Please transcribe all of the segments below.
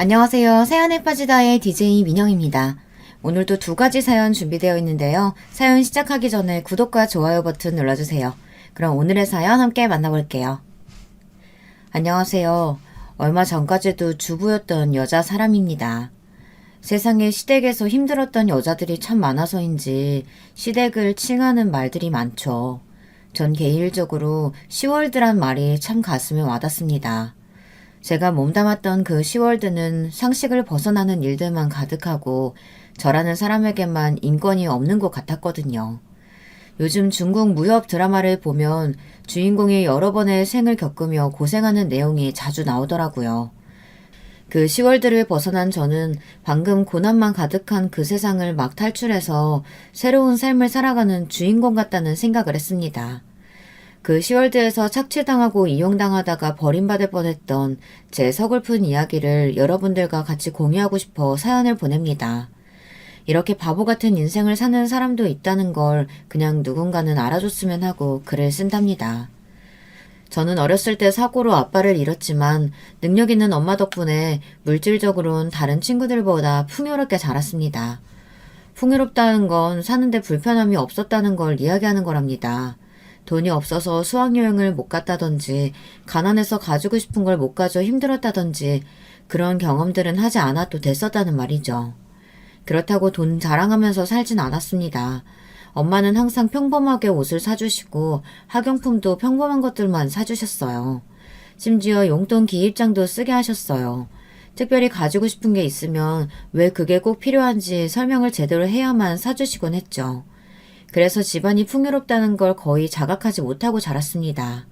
안녕하세요. 사연에 빠지다의 DJ 민영입니다. 오늘도 두 가지 사연 준비되어 있는데요. 사연 시작하기 전에 구독과 좋아요 버튼 눌러주세요. 그럼 오늘의 사연 함께 만나볼게요. 안녕하세요. 얼마 전까지도 주부였던 여자 사람입니다. 세상에 시댁에서 힘들었던 여자들이 참 많아서인지 시댁을 칭하는 말들이 많죠. 전 개인적으로 시월드란 말이 참 가슴에 와닿습니다. 제가 몸담았던 그 시월드는 상식을 벗어나는 일들만 가득하고 저라는 사람에게만 인권이 없는 것 같았거든요. 요즘 중국 무협 드라마를 보면 주인공이 여러 번의 생을 겪으며 고생하는 내용이 자주 나오더라고요. 그 시월드를 벗어난 저는 방금 고난만 가득한 그 세상을 막 탈출해서 새로운 삶을 살아가는 주인공 같다는 생각을 했습니다. 그 시월드에서 착취당하고 이용당하다가 버림받을 뻔했던 제 서글픈 이야기를 여러분들과 같이 공유하고 싶어 사연을 보냅니다. 이렇게 바보 같은 인생을 사는 사람도 있다는 걸 그냥 누군가는 알아줬으면 하고 글을 쓴답니다. 저는 어렸을 때 사고로 아빠를 잃었지만 능력 있는 엄마 덕분에 물질적으로는 다른 친구들보다 풍요롭게 자랐습니다. 풍요롭다는 건 사는데 불편함이 없었다는 걸 이야기하는 거랍니다. 돈이 없어서 수학여행을 못 갔다든지 가난해서 가지고 싶은 걸 못 가져 힘들었다든지 그런 경험들은 하지 않아도 됐었다는 말이죠. 그렇다고 돈 자랑하면서 살진 않았습니다. 엄마는 항상 평범하게 옷을 사주시고 학용품도 평범한 것들만 사주셨어요. 심지어 용돈 기입장도 쓰게 하셨어요. 특별히 가지고 싶은 게 있으면 왜 그게 꼭 필요한지 설명을 제대로 해야만 사주시곤 했죠. 그래서 집안이 풍요롭다는 걸 거의 자각하지 못하고 자랐습니다.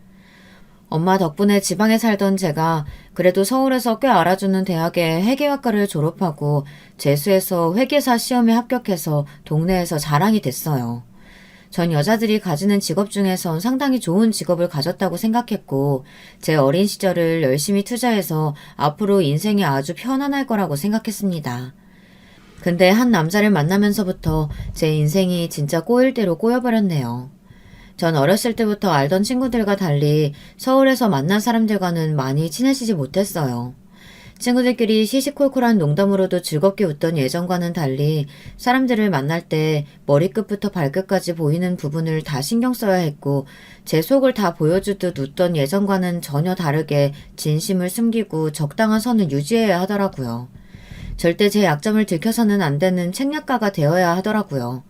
엄마 덕분에 지방에 살던 제가 그래도 서울에서 꽤 알아주는 대학의 회계학과를 졸업하고 재수해서 회계사 시험에 합격해서 동네에서 자랑이 됐어요. 전 여자들이 가지는 직업 중에선 상당히 좋은 직업을 가졌다고 생각했고 제 어린 시절을 열심히 투자해서 앞으로 인생이 아주 편안할 거라고 생각했습니다. 근데 한 남자를 만나면서부터 제 인생이 진짜 꼬일 대로 꼬여버렸네요. 전 어렸을 때부터 알던 친구들과 달리 서울에서 만난 사람들과는 많이 친해지지 못했어요. 친구들끼리 시시콜콜한 농담으로도 즐겁게 웃던 예전과는 달리 사람들을 만날 때 머리끝부터 발끝까지 보이는 부분을 다 신경 써야 했고 제 속을 다 보여주듯 웃던 예전과는 전혀 다르게 진심을 숨기고 적당한 선을 유지해야 하더라고요. 절대 제 약점을 들켜서는 안 되는 책략가가 되어야 하더라고요.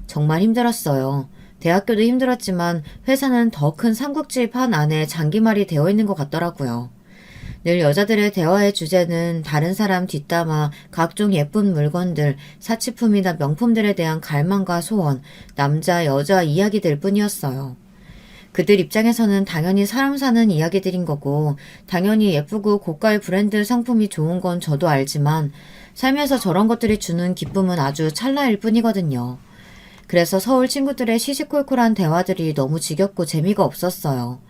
정말 힘들었어요. 대학교도 힘들었지만 회사는 더 큰 삼국지 판 안에 장기말이 되어 있는 것 같더라고요. 늘 여자들의 대화의 주제는 다른 사람 뒷담화, 각종 예쁜 물건들, 사치품이나 명품들에 대한 갈망과 소원, 남자, 여자 이야기들 뿐이었어요. 그들 입장에서는 당연히 사람 사는 이야기들인 거고 당연히 예쁘고 고가의 브랜드 상품이 좋은 건 저도 알지만 살면서 저런 것들이 주는 기쁨은 아주 찰나일 뿐이거든요. 그래서 서울 친구들의 시시콜콜한 대화들이 너무 지겹고 재미가 없었어요.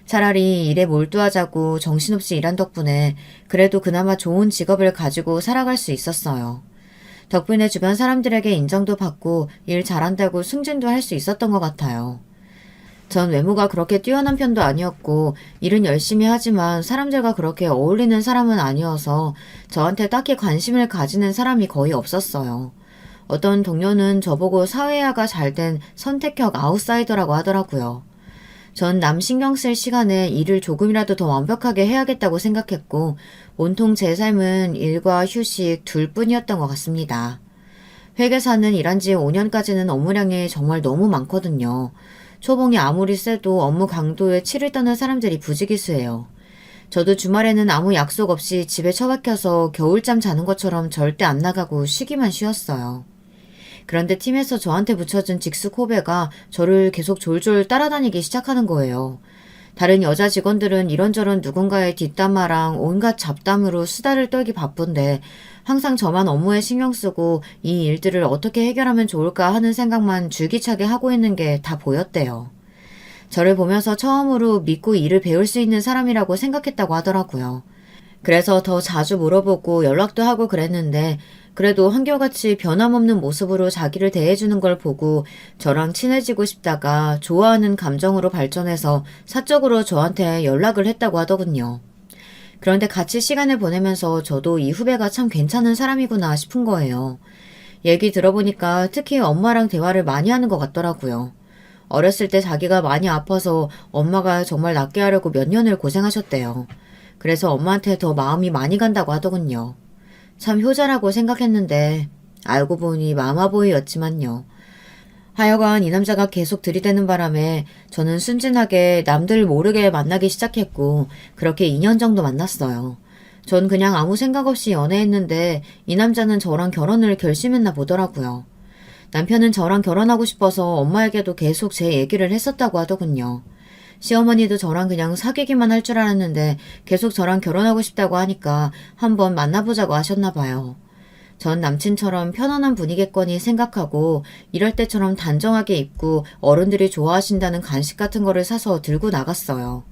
차라리 일에 몰두하자고 정신없이 일한 덕분에 그래도 그나마 좋은 직업을 가지고 살아갈 수 있었어요. 덕분에 주변 사람들에게 인정도 받고 일 잘한다고 승진도 할 수 있었던 것 같아요. 전 외모가 그렇게 뛰어난 편도 아니었고 일은 열심히 하지만 사람들과 그렇게 어울리는 사람은 아니어서 저한테 딱히 관심을 가지는 사람이 거의 없었어요. 어떤 동료는 저보고 사회화가 잘 된 선택형 아웃사이더라고 하더라고요. 전 남 신경 쓸 시간에 일을 조금이라도 더 완벽하게 해야겠다고 생각했고 온통 제 삶은 일과 휴식 둘뿐이었던 것 같습니다. 회계사는 일한 지 5년까지는 업무량이 정말 너무 많거든요. 초봉이 아무리 세도 업무 강도에 치를 떠는 사람들이 부지기수예요. 저도 주말에는 아무 약속 없이 집에 처박혀서 겨울잠 자는 것처럼 절대 안 나가고 쉬기만 쉬었어요. 그런데 팀에서 저한테 붙여준 직속 후배가 저를 계속 졸졸 따라다니기 시작하는 거예요. 다른 여자 직원들은 이런저런 누군가의 뒷담화랑 온갖 잡담으로 수다를 떨기 바쁜데 항상 저만 업무에 신경 쓰고 이 일들을 어떻게 해결하면 좋을까 하는 생각만 줄기차게 하고 있는 게 다 보였대요. 저를 보면서 처음으로 믿고 일을 배울 수 있는 사람이라고 생각했다고 하더라고요. 그래서 더 자주 물어보고 연락도 하고 그랬는데 그래도 한결같이 변함없는 모습으로 자기를 대해주는 걸 보고 저랑 친해지고 싶다가 좋아하는 감정으로 발전해서 사적으로 저한테 연락을 했다고 하더군요. 그런데 같이 시간을 보내면서 저도 이 후배가 참 괜찮은 사람이구나 싶은 거예요. 얘기 들어보니까 특히 엄마랑 대화를 많이 하는 것 같더라고요. 어렸을 때 자기가 많이 아파서 엄마가 정말 낫게 하려고 몇 년을 고생하셨대요. 그래서 엄마한테 더 마음이 많이 간다고 하더군요. 참 효자라고 생각했는데 알고 보니 마마보이였지만요. 하여간 이 남자가 계속 들이대는 바람에 저는 순진하게 남들 모르게 만나기 시작했고 그렇게 2년 정도 만났어요. 전 그냥 아무 생각 없이 연애했는데 이 남자는 저랑 결혼을 결심했나 보더라고요. 남편은 저랑 결혼하고 싶어서 엄마에게도 계속 제 얘기를 했었다고 하더군요. 시어머니도 저랑 그냥 사귀기만 할 줄 알았는데 계속 저랑 결혼하고 싶다고 하니까 한번 만나보자고 하셨나 봐요. 전 남친처럼 편안한 분위기겠거니 생각하고 이럴 때처럼 단정하게 입고 어른들이 좋아하신다는 간식 같은 거를 사서 들고 나갔어요.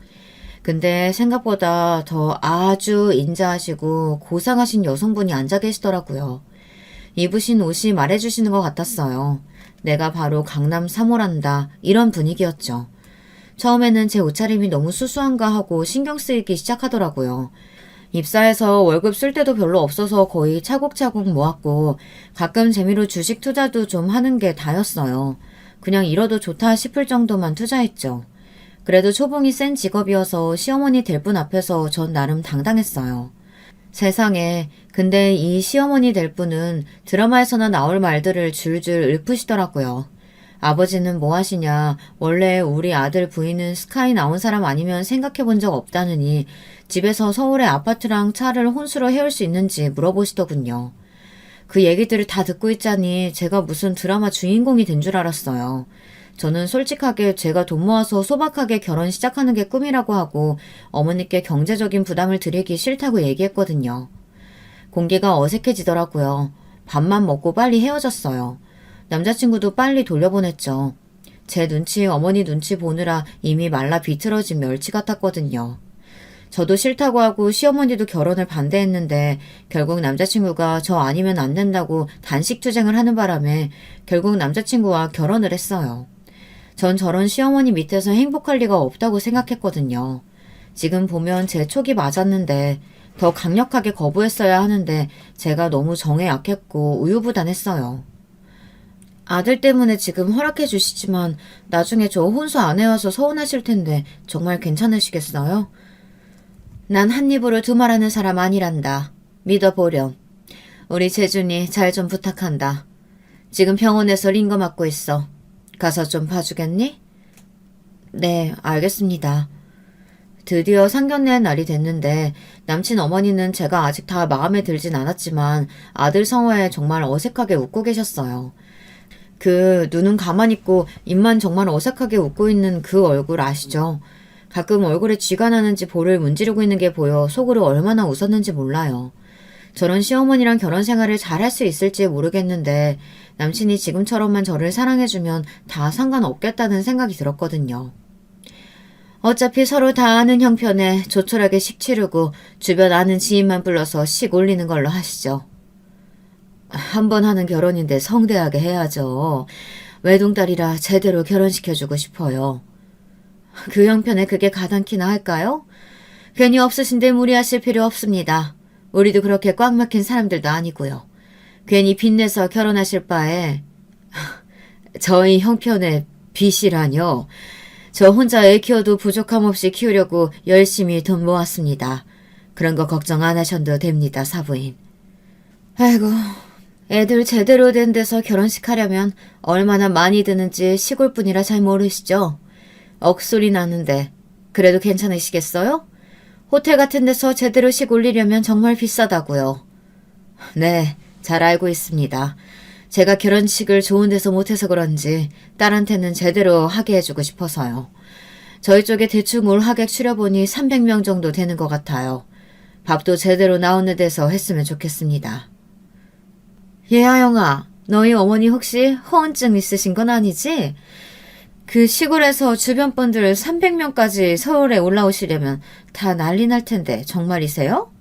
근데 생각보다 더 아주 인자하시고 고상하신 여성분이 앉아 계시더라고요. 입으신 옷이 말해주시는 것 같았어요. 내가 바로 강남 3호란다 이런 분위기였죠. 처음에는 제 옷차림이 너무 수수한가 하고 신경 쓰이기 시작하더라고요. 입사해서 월급 쓸 때도 별로 없어서 거의 차곡차곡 모았고 가끔 재미로 주식 투자도 좀 하는 게 다였어요. 그냥 잃어도 좋다 싶을 정도만 투자했죠. 그래도 초봉이 센 직업이어서 시어머니 될 분 앞에서 전 나름 당당했어요. 세상에, 근데 이 시어머니 될 분은 드라마에서나 나올 말들을 줄줄 읊으시더라고요. 아버지는 뭐 하시냐, 원래 우리 아들 부인은 스카이 나온 사람 아니면 생각해 본 적 없다느니 집에서 서울의 아파트랑 차를 혼수로 해올 수 있는지 물어보시더군요. 그 얘기들을 다 듣고 있자니 제가 무슨 드라마 주인공이 된 줄 알았어요. 저는 솔직하게 제가 돈 모아서 소박하게 결혼 시작하는 게 꿈이라고 하고 어머니께 경제적인 부담을 드리기 싫다고 얘기했거든요. 공기가 어색해지더라고요. 밥만 먹고 빨리 헤어졌어요. 남자친구도 빨리 돌려보냈죠. 제 눈치, 어머니 눈치 보느라 이미 말라 비틀어진 멸치 같았거든요. 저도 싫다고 하고 시어머니도 결혼을 반대했는데 결국 남자친구가 저 아니면 안 된다고 단식 투쟁을 하는 바람에 결국 남자친구와 결혼을 했어요. 전 저런 시어머니 밑에서 행복할 리가 없다고 생각했거든요. 지금 보면 제 촉이 맞았는데 더 강력하게 거부했어야 하는데 제가 너무 정에 약했고 우유부단했어요. 아들 때문에 지금 허락해 주시지만 나중에 저 혼수 안 해와서 서운하실 텐데 정말 괜찮으시겠어요? 난 한 입으로 두 말하는 사람 아니란다. 믿어보렴. 우리 재준이 잘 좀 부탁한다. 지금 병원에서 링거 맞고 있어. 가서 좀 봐주겠니? 네, 알겠습니다. 드디어 상견례 날이 됐는데 남친 어머니는 제가 아직 다 마음에 들진 않았지만 아들 성화에 정말 어색하게 웃고 계셨어요. 그 눈은 가만히 있고 입만 정말 어색하게 웃고 있는 그 얼굴 아시죠? 가끔 얼굴에 쥐가 나는지 볼을 문지르고 있는 게 보여 속으로 얼마나 웃었는지 몰라요. 저런 시어머니랑 결혼 생활을 잘 할 수 있을지 모르겠는데 남친이 지금처럼만 저를 사랑해주면 다 상관없겠다는 생각이 들었거든요. 어차피 서로 다 아는 형편에 조촐하게 식 치르고 주변 아는 지인만 불러서 식 올리는 걸로 하시죠. 한 번 하는 결혼인데 성대하게 해야죠. 외동딸이라 제대로 결혼시켜주고 싶어요. 그 형편에 그게 가당키나 할까요? 괜히 없으신데 무리하실 필요 없습니다. 우리도 그렇게 꽉 막힌 사람들도 아니고요. 괜히 빚내서 결혼하실 바에 저희 형편에 빚이라뇨. 저 혼자 애 키워도 부족함 없이 키우려고 열심히 돈 모았습니다. 그런 거 걱정 안 하셔도 됩니다, 사부인. 아이고, 애들 제대로 된 데서 결혼식 하려면 얼마나 많이 드는지 시골분이라 잘 모르시죠? 억소리 나는데 그래도 괜찮으시겠어요? 호텔 같은 데서 제대로 식 올리려면 정말 비싸다고요. 네, 잘 알고 있습니다. 제가 결혼식을 좋은 데서 못해서 그런지 딸한테는 제대로 하게 해주고 싶어서요. 저희 쪽에 대충 올 하객 추려보니 300명 정도 되는 것 같아요. 밥도 제대로 나오는 데서 했으면 좋겠습니다. 예하영아, 너희 어머니 혹시 허언증 있으신 건 아니지? 그 시골에서 주변 분들 300명까지 서울에 올라오시려면 다 난리 날 텐데 정말이세요?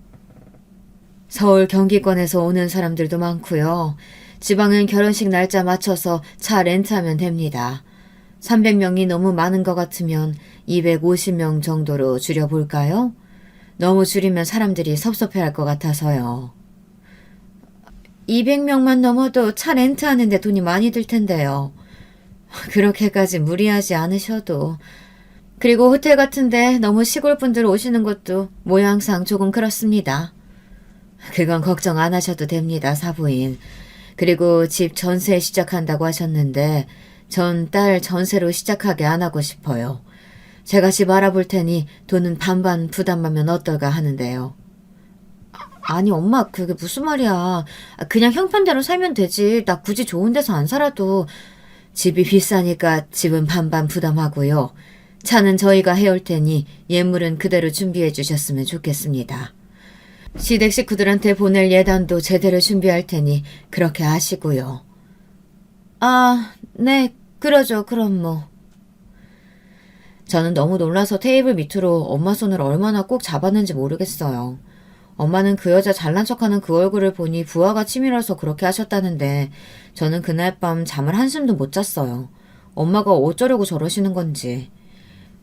서울 경기권에서 오는 사람들도 많고요. 지방은 결혼식 날짜 맞춰서 차 렌트하면 됩니다. 300명이 너무 많은 것 같으면 250명 정도로 줄여볼까요? 너무 줄이면 사람들이 섭섭해할 것 같아서요. 200명만 넘어도 차 렌트하는데 돈이 많이 들 텐데요. 그렇게까지 무리하지 않으셔도. 그리고 호텔 같은데 너무 시골 분들 오시는 것도 모양상 조금 그렇습니다. 그건 걱정 안 하셔도 됩니다, 사부인. 그리고 집 전세 시작한다고 하셨는데 전 딸 전세로 시작하게 안 하고 싶어요. 제가 집 알아볼 테니 돈은 반반 부담하면 어떨까 하는데요. 아니 엄마 그게 무슨 말이야. 그냥 형편대로 살면 되지. 나 굳이 좋은 데서 안 살아도. 집이 비싸니까 집은 반반 부담하고요. 차는 저희가 해올 테니 예물은 그대로 준비해 주셨으면 좋겠습니다. 시댁 식구들한테 보낼 예단도 제대로 준비할 테니 그렇게 하시고요. 아, 네, 그러죠. 그럼 뭐. 저는 너무 놀라서 테이블 밑으로 엄마 손을 얼마나 꼭 잡았는지 모르겠어요. 엄마는 그 여자 잘난 척하는 그 얼굴을 보니 부하가 치밀어서 그렇게 하셨다는데 저는 그날 밤 잠을 한숨도 못 잤어요. 엄마가 어쩌려고 저러시는 건지.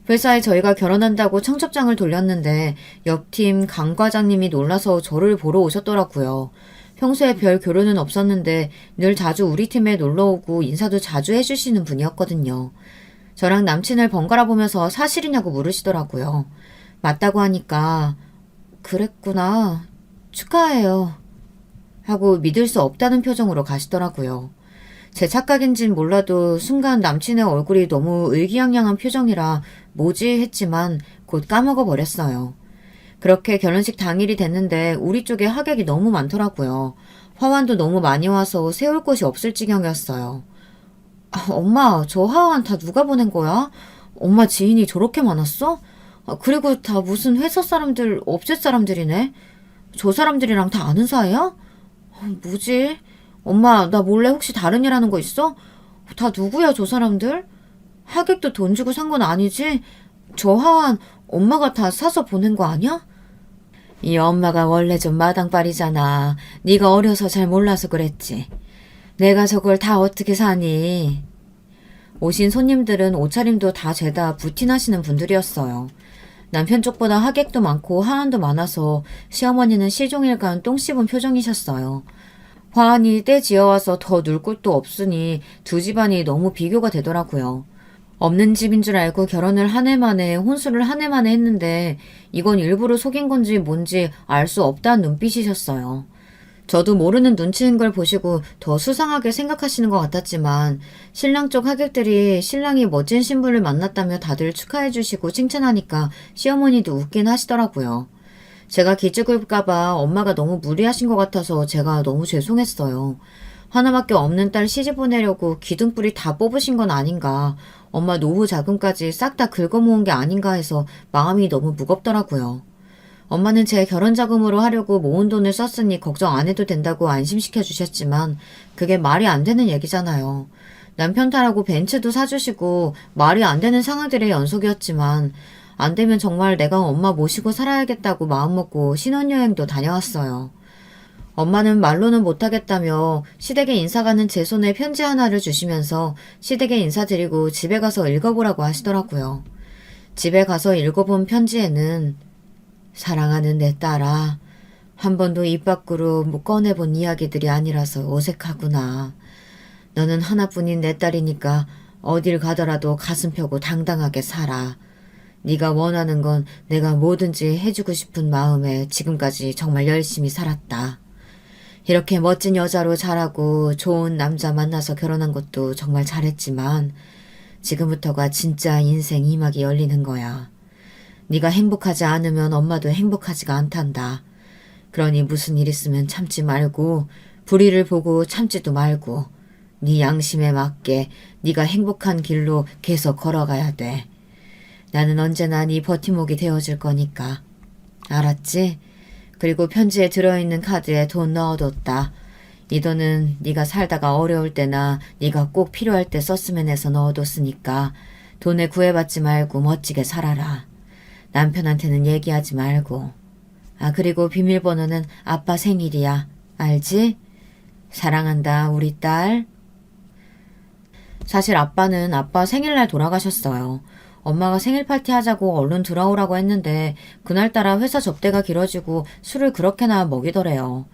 회사에 저희가 결혼한다고 청첩장을 돌렸는데 옆팀 강 과장님이 놀라서 저를 보러 오셨더라고요. 평소에 별 교류는 없었는데 늘 자주 우리 팀에 놀러오고 인사도 자주 해주시는 분이었거든요. 저랑 남친을 번갈아 보면서 사실이냐고 물으시더라고요. 맞다고 하니까 그랬구나. 축하해요. 하고 믿을 수 없다는 표정으로 가시더라고요. 제 착각인진 몰라도 순간 남친의 얼굴이 너무 의기양양한 표정이라 뭐지 했지만 곧 까먹어 버렸어요. 그렇게 결혼식 당일이 됐는데 우리 쪽에 하객이 너무 많더라고요. 화환도 너무 많이 와서 세울 곳이 없을 지경이었어요. 엄마, 저 하원 다 누가 보낸 거야? 엄마 지인이 저렇게 많았어? 그리고 다 무슨 회사 사람들, 업체 사람들이네? 저 사람들이랑 다 아는 사이야? 뭐지? 엄마, 나 몰래 혹시 다른 일 하는 거 있어? 다 누구야, 저 사람들? 하객도 돈 주고 산 건 아니지? 저 하원 엄마가 다 사서 보낸 거 아니야? 이 엄마가 원래 좀 마당발이잖아. 네가 어려서 잘 몰라서 그랬지. 내가 저걸 다 어떻게 사니? 오신 손님들은 옷차림도 다 죄다 부티나시는 분들이었어요. 남편 쪽보다 하객도 많고 하안도 많아서 시어머니는 시종일관 똥 씹은 표정이셨어요. 화환이 때 지어와서 더 놀 곳도 없으니 두 집안이 너무 비교가 되더라고요. 없는 집인 줄 알고 결혼을 한 해 만에 혼수를 한 해 만에 했는데 이건 일부러 속인 건지 뭔지 알 수 없다는 눈빛이셨어요. 저도 모르는 눈치인 걸 보시고 더 수상하게 생각하시는 것 같았지만 신랑 쪽 하객들이 신랑이 멋진 신부를 만났다며 다들 축하해 주시고 칭찬하니까 시어머니도 웃긴 하시더라고요. 제가 기죽을까봐 엄마가 너무 무리하신 것 같아서 제가 너무 죄송했어요. 하나밖에 없는 딸 시집 보내려고 기둥뿌리 다 뽑으신 건 아닌가, 엄마 노후 자금까지 싹 다 긁어모은 게 아닌가 해서 마음이 너무 무겁더라고요. 엄마는 제 결혼 자금으로 하려고 모은 돈을 썼으니 걱정 안 해도 된다고 안심시켜 주셨지만 그게 말이 안 되는 얘기잖아요. 남편 타라고 벤츠도 사주시고 말이 안 되는 상황들의 연속이었지만 안 되면 정말 내가 엄마 모시고 살아야겠다고 마음먹고 신혼여행도 다녀왔어요. 엄마는 말로는 못하겠다며 시댁에 인사가는 제 손에 편지 하나를 주시면서 시댁에 인사드리고 집에 가서 읽어보라고 하시더라고요. 집에 가서 읽어본 편지에는 사랑하는 내 딸아, 한 번도 입 밖으로 꺼내본 이야기들이 아니라서 어색하구나. 너는 하나뿐인 내 딸이니까 어딜 가더라도 가슴 펴고 당당하게 살아. 네가 원하는 건 내가 뭐든지 해주고 싶은 마음에 지금까지 정말 열심히 살았다. 이렇게 멋진 여자로 자라고 좋은 남자 만나서 결혼한 것도 정말 잘했지만 지금부터가 진짜 인생 2막이 열리는 거야. 네가 행복하지 않으면 엄마도 행복하지가 않단다. 그러니 무슨 일 있으면 참지 말고 불의를 보고 참지도 말고 네 양심에 맞게 네가 행복한 길로 계속 걸어가야 돼. 나는 언제나 네 버팀목이 되어줄 거니까. 알았지? 그리고 편지에 들어있는 카드에 돈 넣어뒀다. 이 돈은 네가 살다가 어려울 때나 네가 꼭 필요할 때 썼으면 해서 넣어뒀으니까 돈에 구애받지 말고 멋지게 살아라. 남편한테는 얘기하지 말고. 그리고 비밀번호는 아빠 생일이야. 알지? 사랑한다, 우리 딸. 사실 아빠는 아빠 생일날 돌아가셨어요. 엄마가 생일 파티 하자고 얼른 들어오라고 했는데 그날따라 회사 접대가 길어지고 술을 그렇게나 먹이더래요.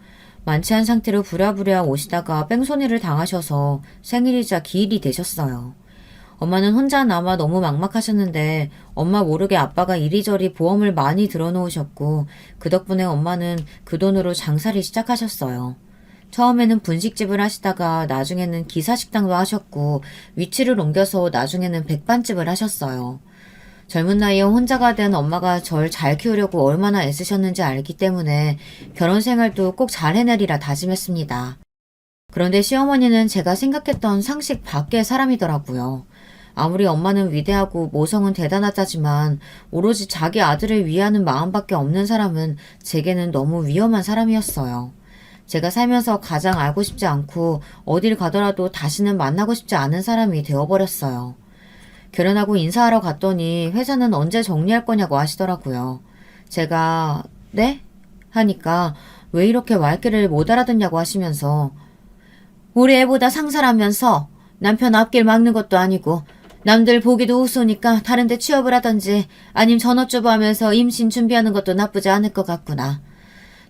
만취한 상태로 부랴부랴 오시다가 뺑소니를 당하셔서 생일이자 기일이 되셨어요. 엄마는 혼자 남아 너무 막막하셨는데 엄마 모르게 아빠가 이리저리 보험을 많이 들어놓으셨고 그 덕분에 엄마는 그 돈으로 장사를 시작하셨어요. 처음에는 분식집을 하시다가 나중에는 기사식당도 하셨고 위치를 옮겨서 나중에는 백반집을 하셨어요. 젊은 나이에 혼자가 된 엄마가 절 잘 키우려고 얼마나 애쓰셨는지 알기 때문에 결혼 생활도 꼭 잘 해내리라 다짐했습니다. 그런데 시어머니는 제가 생각했던 상식 밖의 사람이더라고요. 아무리 엄마는 위대하고 모성은 대단하다지만 오로지 자기 아들을 위하는 마음밖에 없는 사람은 제게는 너무 위험한 사람이었어요. 제가 살면서 가장 알고 싶지 않고 어딜 가더라도 다시는 만나고 싶지 않은 사람이 되어버렸어요. 결혼하고 인사하러 갔더니 회사는 언제 정리할 거냐고 하시더라고요. 제가 네? 하니까 왜 이렇게 말귀를 못 알아듣냐고 하시면서 우리 애보다 상사라면서 남편 앞길 막는 것도 아니고 남들 보기도 우스우니까 다른 데 취업을 하던지 아님 전업주부하면서 임신 준비하는 것도 나쁘지 않을 것 같구나.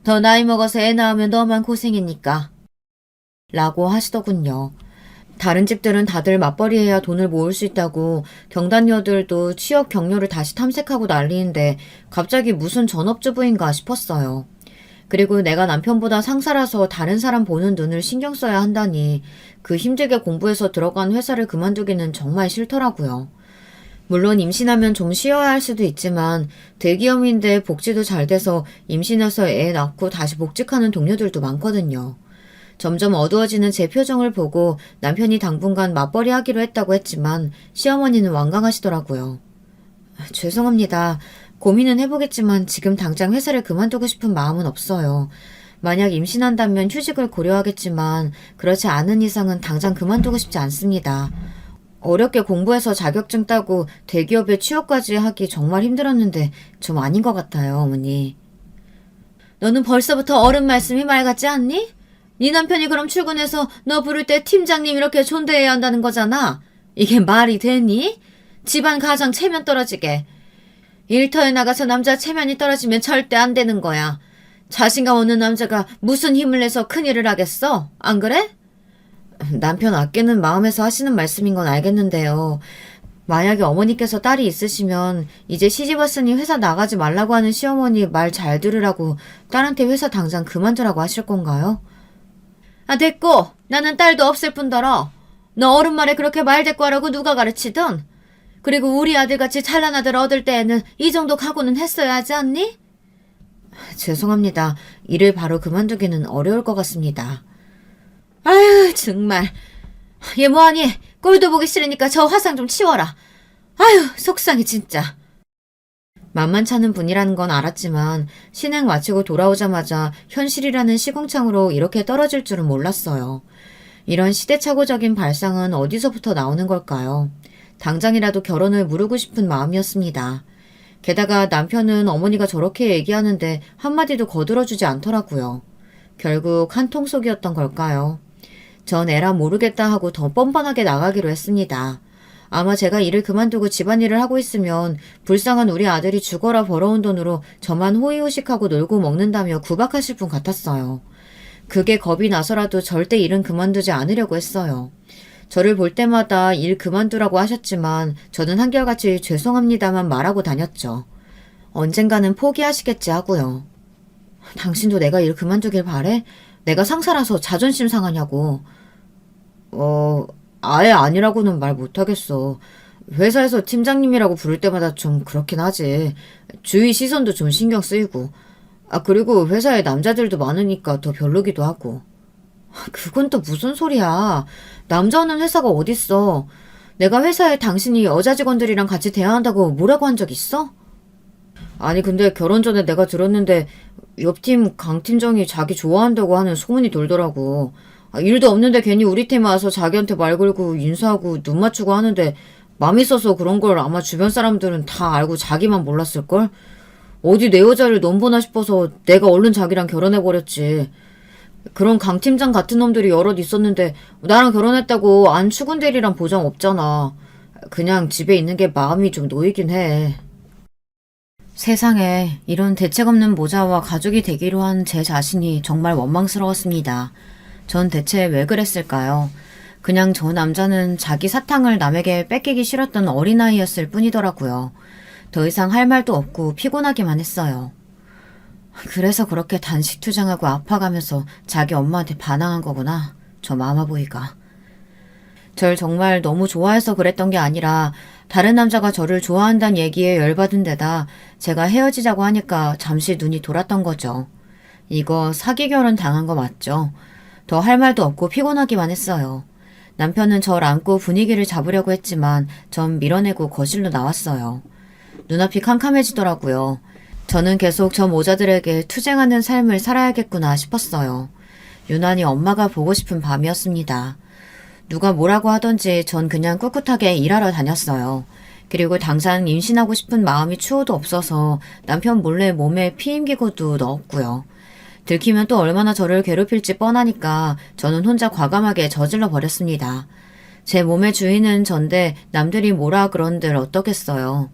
더 나이 먹어서 애 낳으면 너만 고생이니까. 라고 하시더군요. 다른 집들은 다들 맞벌이해야 돈을 모을 수 있다고 경단녀들도 취업 경로를 다시 탐색하고 난리인데 갑자기 무슨 전업주부인가 싶었어요. 그리고 내가 남편보다 상사라서 다른 사람 보는 눈을 신경 써야 한다니 그 힘들게 공부해서 들어간 회사를 그만두기는 정말 싫더라고요. 물론 임신하면 좀 쉬어야 할 수도 있지만 대기업인데 복지도 잘 돼서 임신해서 애 낳고 다시 복직하는 동료들도 많거든요. 점점 어두워지는 제 표정을 보고 남편이 당분간 맞벌이 하기로 했다고 했지만 시어머니는 완강하시더라고요. 죄송합니다. 고민은 해보겠지만 지금 당장 회사를 그만두고 싶은 마음은 없어요. 만약 임신한다면 휴직을 고려하겠지만 그렇지 않은 이상은 당장 그만두고 싶지 않습니다. 어렵게 공부해서 자격증 따고 대기업에 취업까지 하기 정말 힘들었는데 좀 아닌 것 같아요, 어머니. 너는 벌써부터 어른 말씀이 말 같지 않니? 네 남편이 그럼 출근해서 너 부를 때 팀장님 이렇게 존대해야 한다는 거잖아. 이게 말이 되니? 집안 가장 체면 떨어지게. 일터에 나가서 남자 체면이 떨어지면 절대 안 되는 거야. 자신감 없는 남자가 무슨 힘을 내서 큰일을 하겠어? 안 그래? 남편 아끼는 마음에서 하시는 말씀인 건 알겠는데요. 만약에 어머니께서 딸이 있으시면 이제 시집 왔으니 회사 나가지 말라고 하는 시어머니 말 잘 들으라고 딸한테 회사 당장 그만두라고 하실 건가요? 아, 됐고. 나는 딸도 없을 뿐더러 너 어른 말에 그렇게 말대꾸하라고 누가 가르치든. 그리고 우리 아들같이 찬란 아들 얻을 때에는 이 정도 각오는 했어야 하지 않니? 죄송합니다. 일을 바로 그만두기는 어려울 것 같습니다. 아유, 정말. 얘 뭐하니? 꼴도 보기 싫으니까 저 화상 좀 치워라. 아유, 속상해 진짜. 만만찮은 분이라는 건 알았지만 신행 마치고 돌아오자마자 현실이라는 시궁창으로 이렇게 떨어질 줄은 몰랐어요. 이런 시대착오적인 발상은 어디서부터 나오는 걸까요? 당장이라도 결혼을 무르고 싶은 마음이었습니다. 게다가 남편은 어머니가 저렇게 얘기하는데 한마디도 거들어주지 않더라고요. 결국 한통속이었던 걸까요? 전 에라 모르겠다 하고 더 뻔뻔하게 나가기로 했습니다. 아마 제가 일을 그만두고 집안일을 하고 있으면 불쌍한 우리 아들이 죽어라 벌어온 돈으로 저만 호의호식하고 놀고 먹는다며 구박하실 분 같았어요. 그게 겁이 나서라도 절대 일은 그만두지 않으려고 했어요. 저를 볼 때마다 일 그만두라고 하셨지만 저는 한결같이 죄송합니다만 말하고 다녔죠. 언젠가는 포기하시겠지 하고요. 당신도 내가 일 그만두길 바래? 내가 상사라서 자존심 상하냐고. 아예 아니라고는 말 못하겠어. 회사에서 팀장님이라고 부를 때마다 좀 그렇긴 하지. 주위 시선도 좀 신경 쓰이고. 그리고 회사에 남자들도 많으니까 더 별로기도 하고. 그건 또 무슨 소리야. 남자 없는 회사가 어딨어. 내가 회사에 당신이 여자 직원들이랑 같이 대화한다고 뭐라고 한 적 있어? 아니 근데 결혼 전에 내가 들었는데 옆팀 강 팀장이 자기 좋아한다고 하는 소문이 돌더라고. 일도 없는데 괜히 우리 팀에 와서 자기한테 말 걸고 인사하고 눈 맞추고 하는데 맘 있어서 그런 걸 아마 주변 사람들은 다 알고 자기만 몰랐을걸? 어디 내 여자를 넘보나 싶어서 내가 얼른 자기랑 결혼해버렸지. 그런 강 팀장 같은 놈들이 여럿 있었는데 나랑 결혼했다고 안 추근대리란 보장 없잖아. 그냥 집에 있는 게 마음이 좀 놓이긴 해. 세상에 이런 대책 없는 모자와 가족이 되기로 한 제 자신이 정말 원망스러웠습니다. 전 대체 왜 그랬을까요? 그냥 저 남자는 자기 사탕을 남에게 뺏기기 싫었던 어린아이였을 뿐이더라고요. 더 이상 할 말도 없고 피곤하기만 했어요. 그래서 그렇게 단식 투정하고 아파가면서 자기 엄마한테 반항한 거구나. 저 마마보이가. 절 정말 너무 좋아해서 그랬던 게 아니라 다른 남자가 저를 좋아한다는 얘기에 열받은 데다 제가 헤어지자고 하니까 잠시 눈이 돌았던 거죠. 이거 사기 결혼 당한 거 맞죠? 더 할 말도 없고 피곤하기만 했어요. 남편은 절 안고 분위기를 잡으려고 했지만 전 밀어내고 거실로 나왔어요. 눈앞이 캄캄해지더라고요. 저는 계속 저 모자들에게 투쟁하는 삶을 살아야겠구나 싶었어요. 유난히 엄마가 보고 싶은 밤이었습니다. 누가 뭐라고 하던지 전 그냥 꿋꿋하게 일하러 다녔어요. 그리고 당장 임신하고 싶은 마음이 추호도 없어서 남편 몰래 몸에 피임기구도 넣었고요. 들키면 또 얼마나 저를 괴롭힐지 뻔하니까 저는 혼자 과감하게 저질러 버렸습니다. 제 몸의 주인은 전데 남들이 뭐라 그런들 어떻겠어요.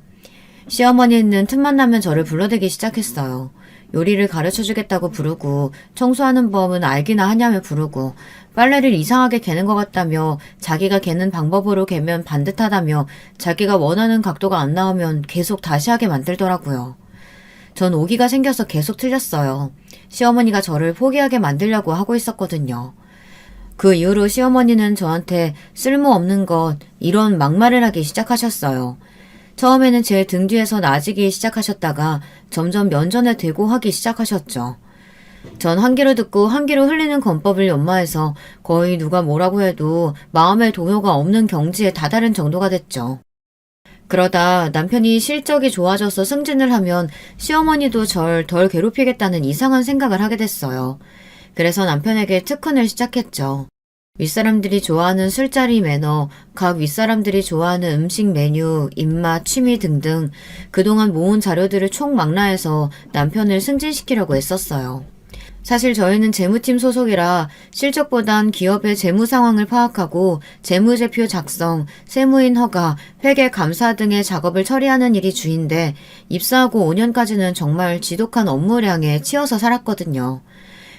시어머니는 틈만 나면 저를 불러대기 시작했어요. 요리를 가르쳐주겠다고 부르고 청소하는 법은 알기나 하냐며 부르고 빨래를 이상하게 개는 것 같다며 자기가 개는 방법으로 개면 반듯하다며 자기가 원하는 각도가 안 나오면 계속 다시 하게 만들더라고요. 전 오기가 생겨서 계속 틀렸어요. 시어머니가 저를 포기하게 만들려고 하고 있었거든요. 그 이후로 시어머니는 저한테 쓸모없는 것 이런 막말을 하기 시작하셨어요. 처음에는 제 등 뒤에서 나지기 시작하셨다가 점점 면전에 대고 하기 시작하셨죠. 전 한 귀로 듣고 한 귀로 흘리는 권법을 연마해서 거의 누가 뭐라고 해도 마음의 동요가 없는 경지에 다다른 정도가 됐죠. 그러다 남편이 실적이 좋아져서 승진을 하면 시어머니도 절 덜 괴롭히겠다는 이상한 생각을 하게 됐어요. 그래서 남편에게 특훈을 시작했죠. 윗사람들이 좋아하는 술자리 매너, 각 윗사람들이 좋아하는 음식 메뉴, 입맛, 취미 등등 그동안 모은 자료들을 총망라해서 남편을 승진시키려고 했었어요. 사실 저희는 재무팀 소속이라 실적보단 기업의 재무 상황을 파악하고 재무제표 작성, 세무인 허가, 회계 감사 등의 작업을 처리하는 일이 주인데 입사하고 5년까지는 정말 지독한 업무량에 치여서 살았거든요.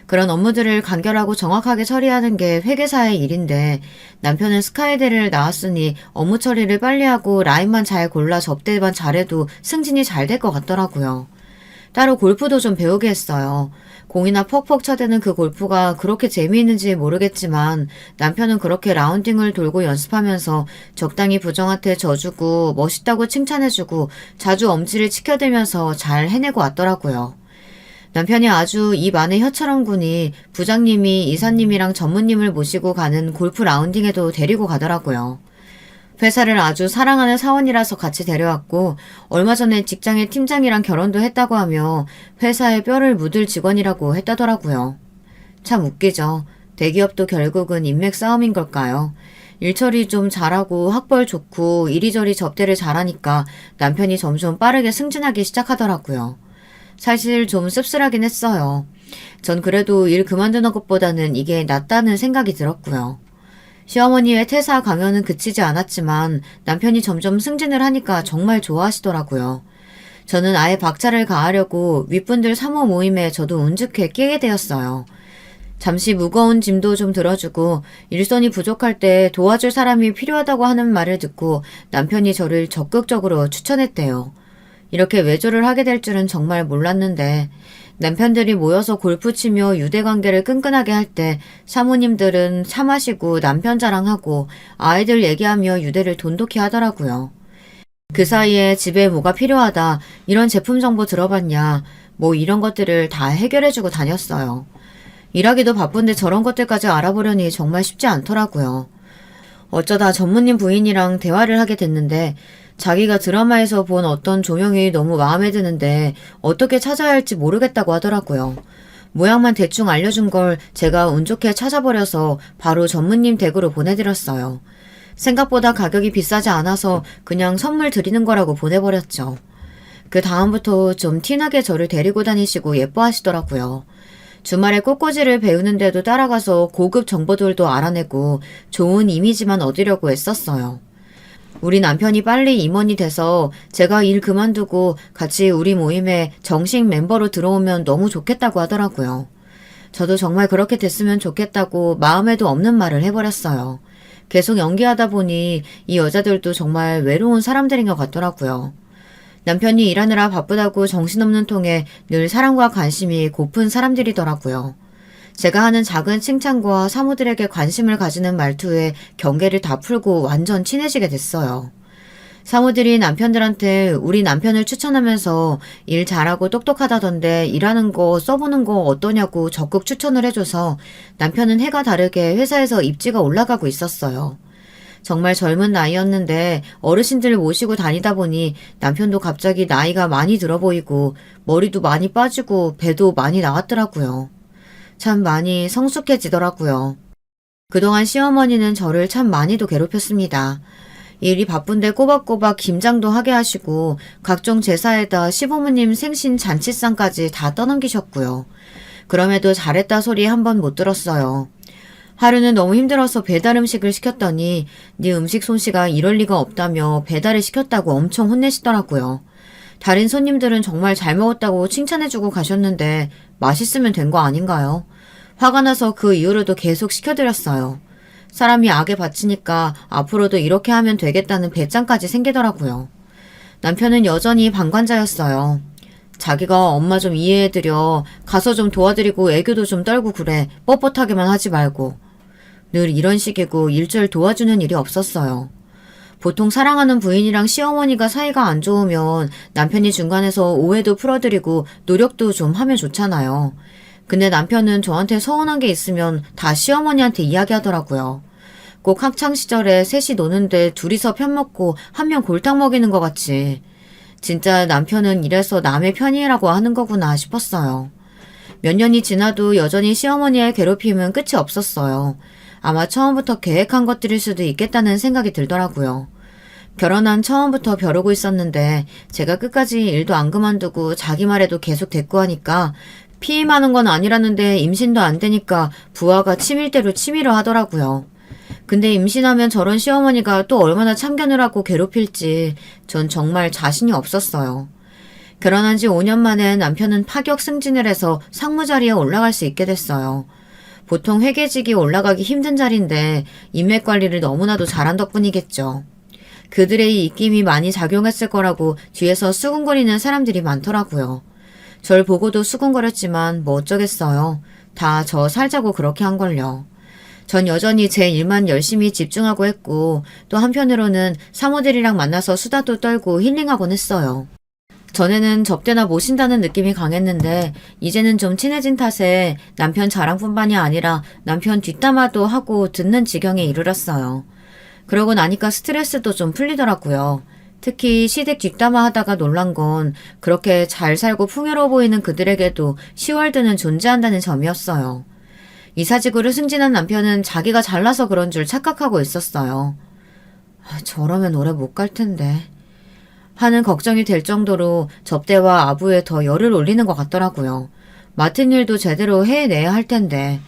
그런 업무들을 간결하고 정확하게 처리하는 게 회계사의 일인데 남편은 스카이대를 나왔으니 업무 처리를 빨리 하고 라인만 잘 골라 접대만 잘해도 승진이 잘 될 것 같더라고요. 따로 골프도 좀 배우게 했어요. 공이나 퍽퍽 쳐대는 그 골프가 그렇게 재미있는지 모르겠지만 남편은 그렇게 라운딩을 돌고 연습하면서 적당히 부정한테 져주고 멋있다고 칭찬해주고 자주 엄지를 치켜대면서 잘 해내고 왔더라고요. 남편이 아주 입 안에 혀처럼 구니 부장님이 이사님이랑 전무님을 모시고 가는 골프 라운딩에도 데리고 가더라고요. 회사를 아주 사랑하는 사원이라서 같이 데려왔고 얼마 전에 직장의 팀장이랑 결혼도 했다고 하며 회사에 뼈를 묻을 직원이라고 했다더라고요. 참 웃기죠. 대기업도 결국은 인맥 싸움인 걸까요? 일처리 좀 잘하고 학벌 좋고 이리저리 접대를 잘하니까 남편이 점점 빠르게 승진하기 시작하더라고요. 사실 좀 씁쓸하긴 했어요. 전 그래도 일 그만두는 것보다는 이게 낫다는 생각이 들었고요. 시어머니의 퇴사 강연은 그치지 않았지만 남편이 점점 승진을 하니까 정말 좋아하시더라고요. 저는 아예 박차를 가하려고 윗분들 사모 모임에 저도 운 좋게 끼게 되었어요. 잠시 무거운 짐도 좀 들어주고 일손이 부족할 때 도와줄 사람이 필요하다고 하는 말을 듣고 남편이 저를 적극적으로 추천했대요. 이렇게 외조를 하게 될 줄은 정말 몰랐는데 남편들이 모여서 골프 치며 유대관계를 끈끈하게 할 때 사모님들은 차 마시고 남편 자랑하고 아이들 얘기하며 유대를 돈독히 하더라고요. 그 사이에 집에 뭐가 필요하다, 이런 제품 정보 들어봤냐, 뭐 이런 것들을 다 해결해주고 다녔어요. 일하기도 바쁜데 저런 것들까지 알아보려니 정말 쉽지 않더라고요. 어쩌다 전무님 부인이랑 대화를 하게 됐는데 자기가 드라마에서 본 어떤 조명이 너무 마음에 드는데 어떻게 찾아야 할지 모르겠다고 하더라고요. 모양만 대충 알려준 걸 제가 운 좋게 찾아버려서 바로 전무님 댁으로 보내드렸어요. 생각보다 가격이 비싸지 않아서 그냥 선물 드리는 거라고 보내버렸죠. 그 다음부터 좀 티나게 저를 데리고 다니시고 예뻐하시더라고요. 주말에 꽃꽂이를 배우는데도 따라가서 고급 정보들도 알아내고 좋은 이미지만 얻으려고 애썼어요. 우리 남편이 빨리 임원이 돼서 제가 일 그만두고 같이 우리 모임에 정식 멤버로 들어오면 너무 좋겠다고 하더라고요. 저도 정말 그렇게 됐으면 좋겠다고 마음에도 없는 말을 해버렸어요. 계속 연기하다 보니 이 여자들도 정말 외로운 사람들인 것 같더라고요. 남편이 일하느라 바쁘다고 정신없는 통에 늘 사랑과 관심이 고픈 사람들이더라고요. 제가 하는 작은 칭찬과 사무들에게 관심을 가지는 말투에 경계를 다 풀고 완전 친해지게 됐어요. 사무들이 남편들한테 우리 남편을 추천하면서 일 잘하고 똑똑하다던데 일하는 거 써보는 거 어떠냐고 적극 추천을 해줘서 남편은 해가 다르게 회사에서 입지가 올라가고 있었어요. 정말 젊은 나이였는데 어르신들을 모시고 다니다 보니 남편도 갑자기 나이가 많이 들어 보이고 머리도 많이 빠지고 배도 많이 나왔더라고요. 참 많이 성숙해지더라고요. 그동안 시어머니는 저를 참 많이도 괴롭혔습니다. 일이 바쁜데 꼬박꼬박 김장도 하게 하시고 각종 제사에다 시부모님 생신 잔치상까지 다 떠넘기셨고요. 그럼에도 잘했다 소리 한 번 못 들었어요. 하루는 너무 힘들어서 배달 음식을 시켰더니 네 음식 솜씨가 이럴 리가 없다며 배달을 시켰다고 엄청 혼내시더라고요. 다른 손님들은 정말 잘 먹었다고 칭찬해주고 가셨는데 맛있으면 된 거 아닌가요? 화가 나서 그 이후로도 계속 시켜드렸어요. 사람이 악에 바치니까 앞으로도 이렇게 하면 되겠다는 배짱까지 생기더라고요. 남편은 여전히 방관자였어요. 자기가 엄마 좀 이해해드려. 가서 좀 도와드리고 애교도 좀 떨고 그래. 뻣뻣하게만 하지 말고. 늘 이런 식이고 일절 도와주는 일이 없었어요. 보통 사랑하는 부인이랑 시어머니가 사이가 안 좋으면 남편이 중간에서 오해도 풀어드리고 노력도 좀 하면 좋잖아요. 근데 남편은 저한테 서운한 게 있으면 다 시어머니한테 이야기하더라고요. 꼭 학창시절에 셋이 노는데 둘이서 편먹고 한 명 골탕 먹이는 것 같이. 진짜 남편은 이래서 남의 편이라고 하는 거구나 싶었어요. 몇 년이 지나도 여전히 시어머니의 괴롭힘은 끝이 없었어요. 아마 처음부터 계획한 것들일 수도 있겠다는 생각이 들더라고요. 결혼한 처음부터 벼르고 있었는데 제가 끝까지 일도 안 그만두고 자기 말에도 계속 대꾸하니까 피임하는 건 아니라는데 임신도 안 되니까 부하가 치밀대로 치밀어 하더라고요. 근데 임신하면 저런 시어머니가 또 얼마나 참견을 하고 괴롭힐지 전 정말 자신이 없었어요. 결혼한 지 5년 만에 남편은 파격 승진을 해서 상무 자리에 올라갈 수 있게 됐어요. 보통 회계직이 올라가기 힘든 자리인데 인맥 관리를 너무나도 잘한 덕분이겠죠. 그들의 이 입김이 많이 작용했을 거라고 뒤에서 수군거리는 사람들이 많더라고요. 절 보고도 수군거렸지만 뭐 어쩌겠어요. 다 저 살자고 그렇게 한걸요. 전 여전히 제 일만 열심히 집중하고 했고 또 한편으로는 사모들이랑 만나서 수다도 떨고 힐링하곤 했어요. 전에는 접대나 모신다는 느낌이 강했는데 이제는 좀 친해진 탓에 남편 자랑뿐만이 아니라 남편 뒷담화도 하고 듣는 지경에 이르렀어요. 그러고 나니까 스트레스도 좀 풀리더라고요. 특히 시댁 뒷담화 하다가 놀란 건 그렇게 잘 살고 풍요로워 보이는 그들에게도 시월드는 존재한다는 점이었어요. 이사직으로 승진한 남편은 자기가 잘나서 그런 줄 착각하고 있었어요. 저러면 오래 못 갈 텐데 하는 걱정이 될 정도로 접대와 아부에 더 열을 올리는 것 같더라고요. 맡은 일도 제대로 해내야 할 텐데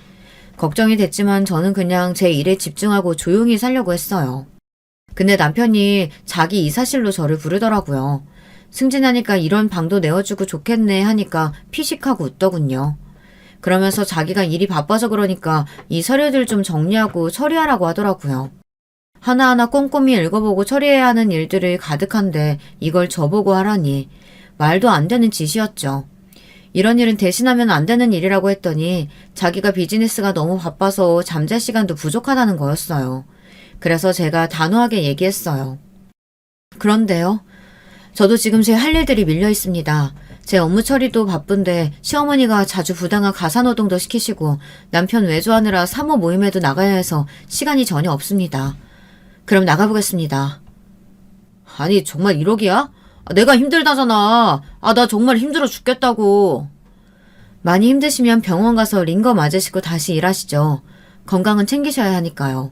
걱정이 됐지만 저는 그냥 제 일에 집중하고 조용히 살려고 했어요. 근데 남편이 자기 이사실로 저를 부르더라고요. 승진하니까 이런 방도 내어주고 좋겠네 하니까 피식하고 웃더군요. 그러면서 자기가 일이 바빠서 그러니까 이 서류들 좀 정리하고 처리하라고 하더라고요. 하나하나 꼼꼼히 읽어보고 처리해야 하는 일들이 가득한데 이걸 저보고 하라니 말도 안 되는 짓이었죠. 이런 일은 대신하면 안 되는 일이라고 했더니 자기가 비즈니스가 너무 바빠서 잠잘 시간도 부족하다는 거였어요. 그래서 제가 단호하게 얘기했어요. 그런데요. 저도 지금 제 할 일들이 밀려 있습니다. 제 업무 처리도 바쁜데 시어머니가 자주 부당한 가사노동도 시키시고 남편 외조하느라 사모 모임에도 나가야 해서 시간이 전혀 없습니다. 그럼 나가보겠습니다. 아니 정말 1억이야? 내가 힘들다잖아. 나 정말 힘들어 죽겠다고. 많이 힘드시면 병원 가서 링거 맞으시고 다시 일하시죠. 건강은 챙기셔야 하니까요.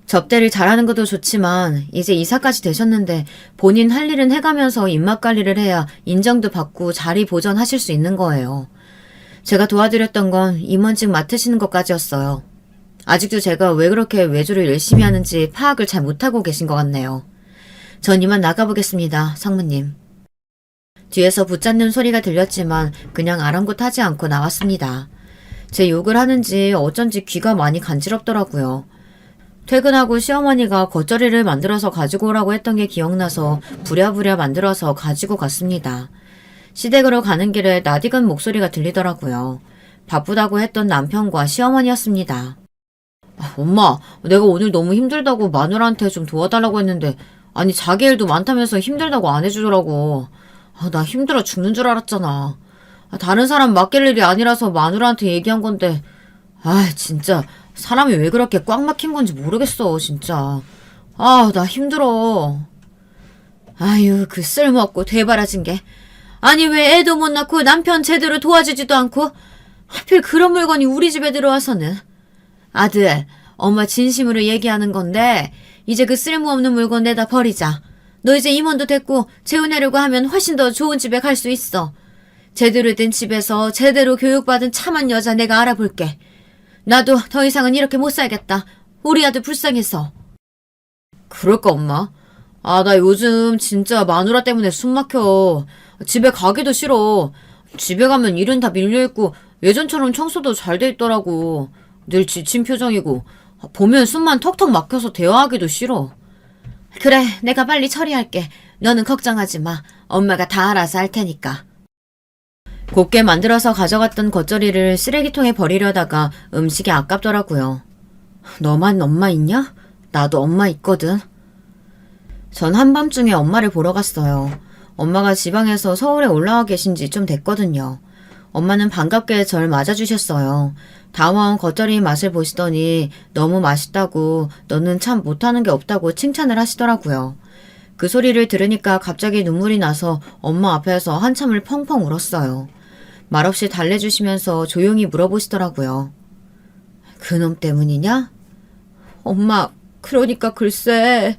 접대를 잘하는 것도 좋지만 이제 이사까지 되셨는데 본인 할 일은 해가면서 입맛 관리를 해야 인정도 받고 자리 보전하실 수 있는 거예요. 제가 도와드렸던 건 임원직 맡으시는 것까지였어요. 아직도 제가 왜 그렇게 외주를 열심히 하는지 파악을 잘 못하고 계신 것 같네요. 전 이만 나가보겠습니다, 상무님. 뒤에서 붙잡는 소리가 들렸지만 그냥 아랑곳하지 않고 나왔습니다. 제 욕을 하는지 어쩐지 귀가 많이 간지럽더라고요. 퇴근하고 시어머니가 겉절이를 만들어서 가지고 오라고 했던 게 기억나서 부랴부랴 만들어서 가지고 갔습니다. 시댁으로 가는 길에 낯익은 목소리가 들리더라고요. 바쁘다고 했던 남편과 시어머니였습니다. 엄마, 내가 오늘 너무 힘들다고 마누라한테 좀 도와달라고 했는데 아니 자기 일도 많다면서 힘들다고 안 해주더라고. 나 힘들어 죽는 줄 알았잖아. 다른 사람 맡길 일이 아니라서 마누라한테 얘기한 건데 진짜 사람이 왜 그렇게 꽉 막힌 건지 모르겠어 진짜. 나 힘들어. 아유 그 쓸모없고 되바라진 게. 아니 왜 애도 못 낳고 남편 제대로 도와주지도 않고 하필 그런 물건이 우리 집에 들어와서는. 아들, 엄마 진심으로 얘기하는 건데 이제 그 쓸모없는 물건 내다 버리자. 너 이제 임원도 됐고 재혼하려고 하면 훨씬 더 좋은 집에 갈 수 있어. 제대로 된 집에서 제대로 교육받은 참한 여자 내가 알아볼게. 나도 더 이상은 이렇게 못 살겠다. 우리 아들 불쌍해서. 그럴까 엄마? 나 요즘 진짜 마누라 때문에 숨 막혀. 집에 가기도 싫어. 집에 가면 일은 다 밀려있고 예전처럼 청소도 잘 돼 있더라고. 늘 지친 표정이고 보면 숨만 턱턱 막혀서 대화하기도 싫어. 그래, 내가 빨리 처리할게. 너는 걱정하지 마. 엄마가 다 알아서 할 테니까. 곱게 만들어서 가져갔던 겉절이를 쓰레기통에 버리려다가 음식이 아깝더라고요. 너만 엄마 있냐? 나도 엄마 있거든. 전 한밤중에 엄마를 보러 갔어요. 엄마가 지방에서 서울에 올라와 계신 지 좀 됐거든요. 엄마는 반갑게 절 맞아주셨어요. 담아온 겉절이 맛을 보시더니 너무 맛있다고 너는 참 못하는 게 없다고 칭찬을 하시더라고요. 그 소리를 들으니까 갑자기 눈물이 나서 엄마 앞에서 한참을 펑펑 울었어요. 말없이 달래주시면서 조용히 물어보시더라고요. 그놈 때문이냐? 엄마, 그러니까 글쎄.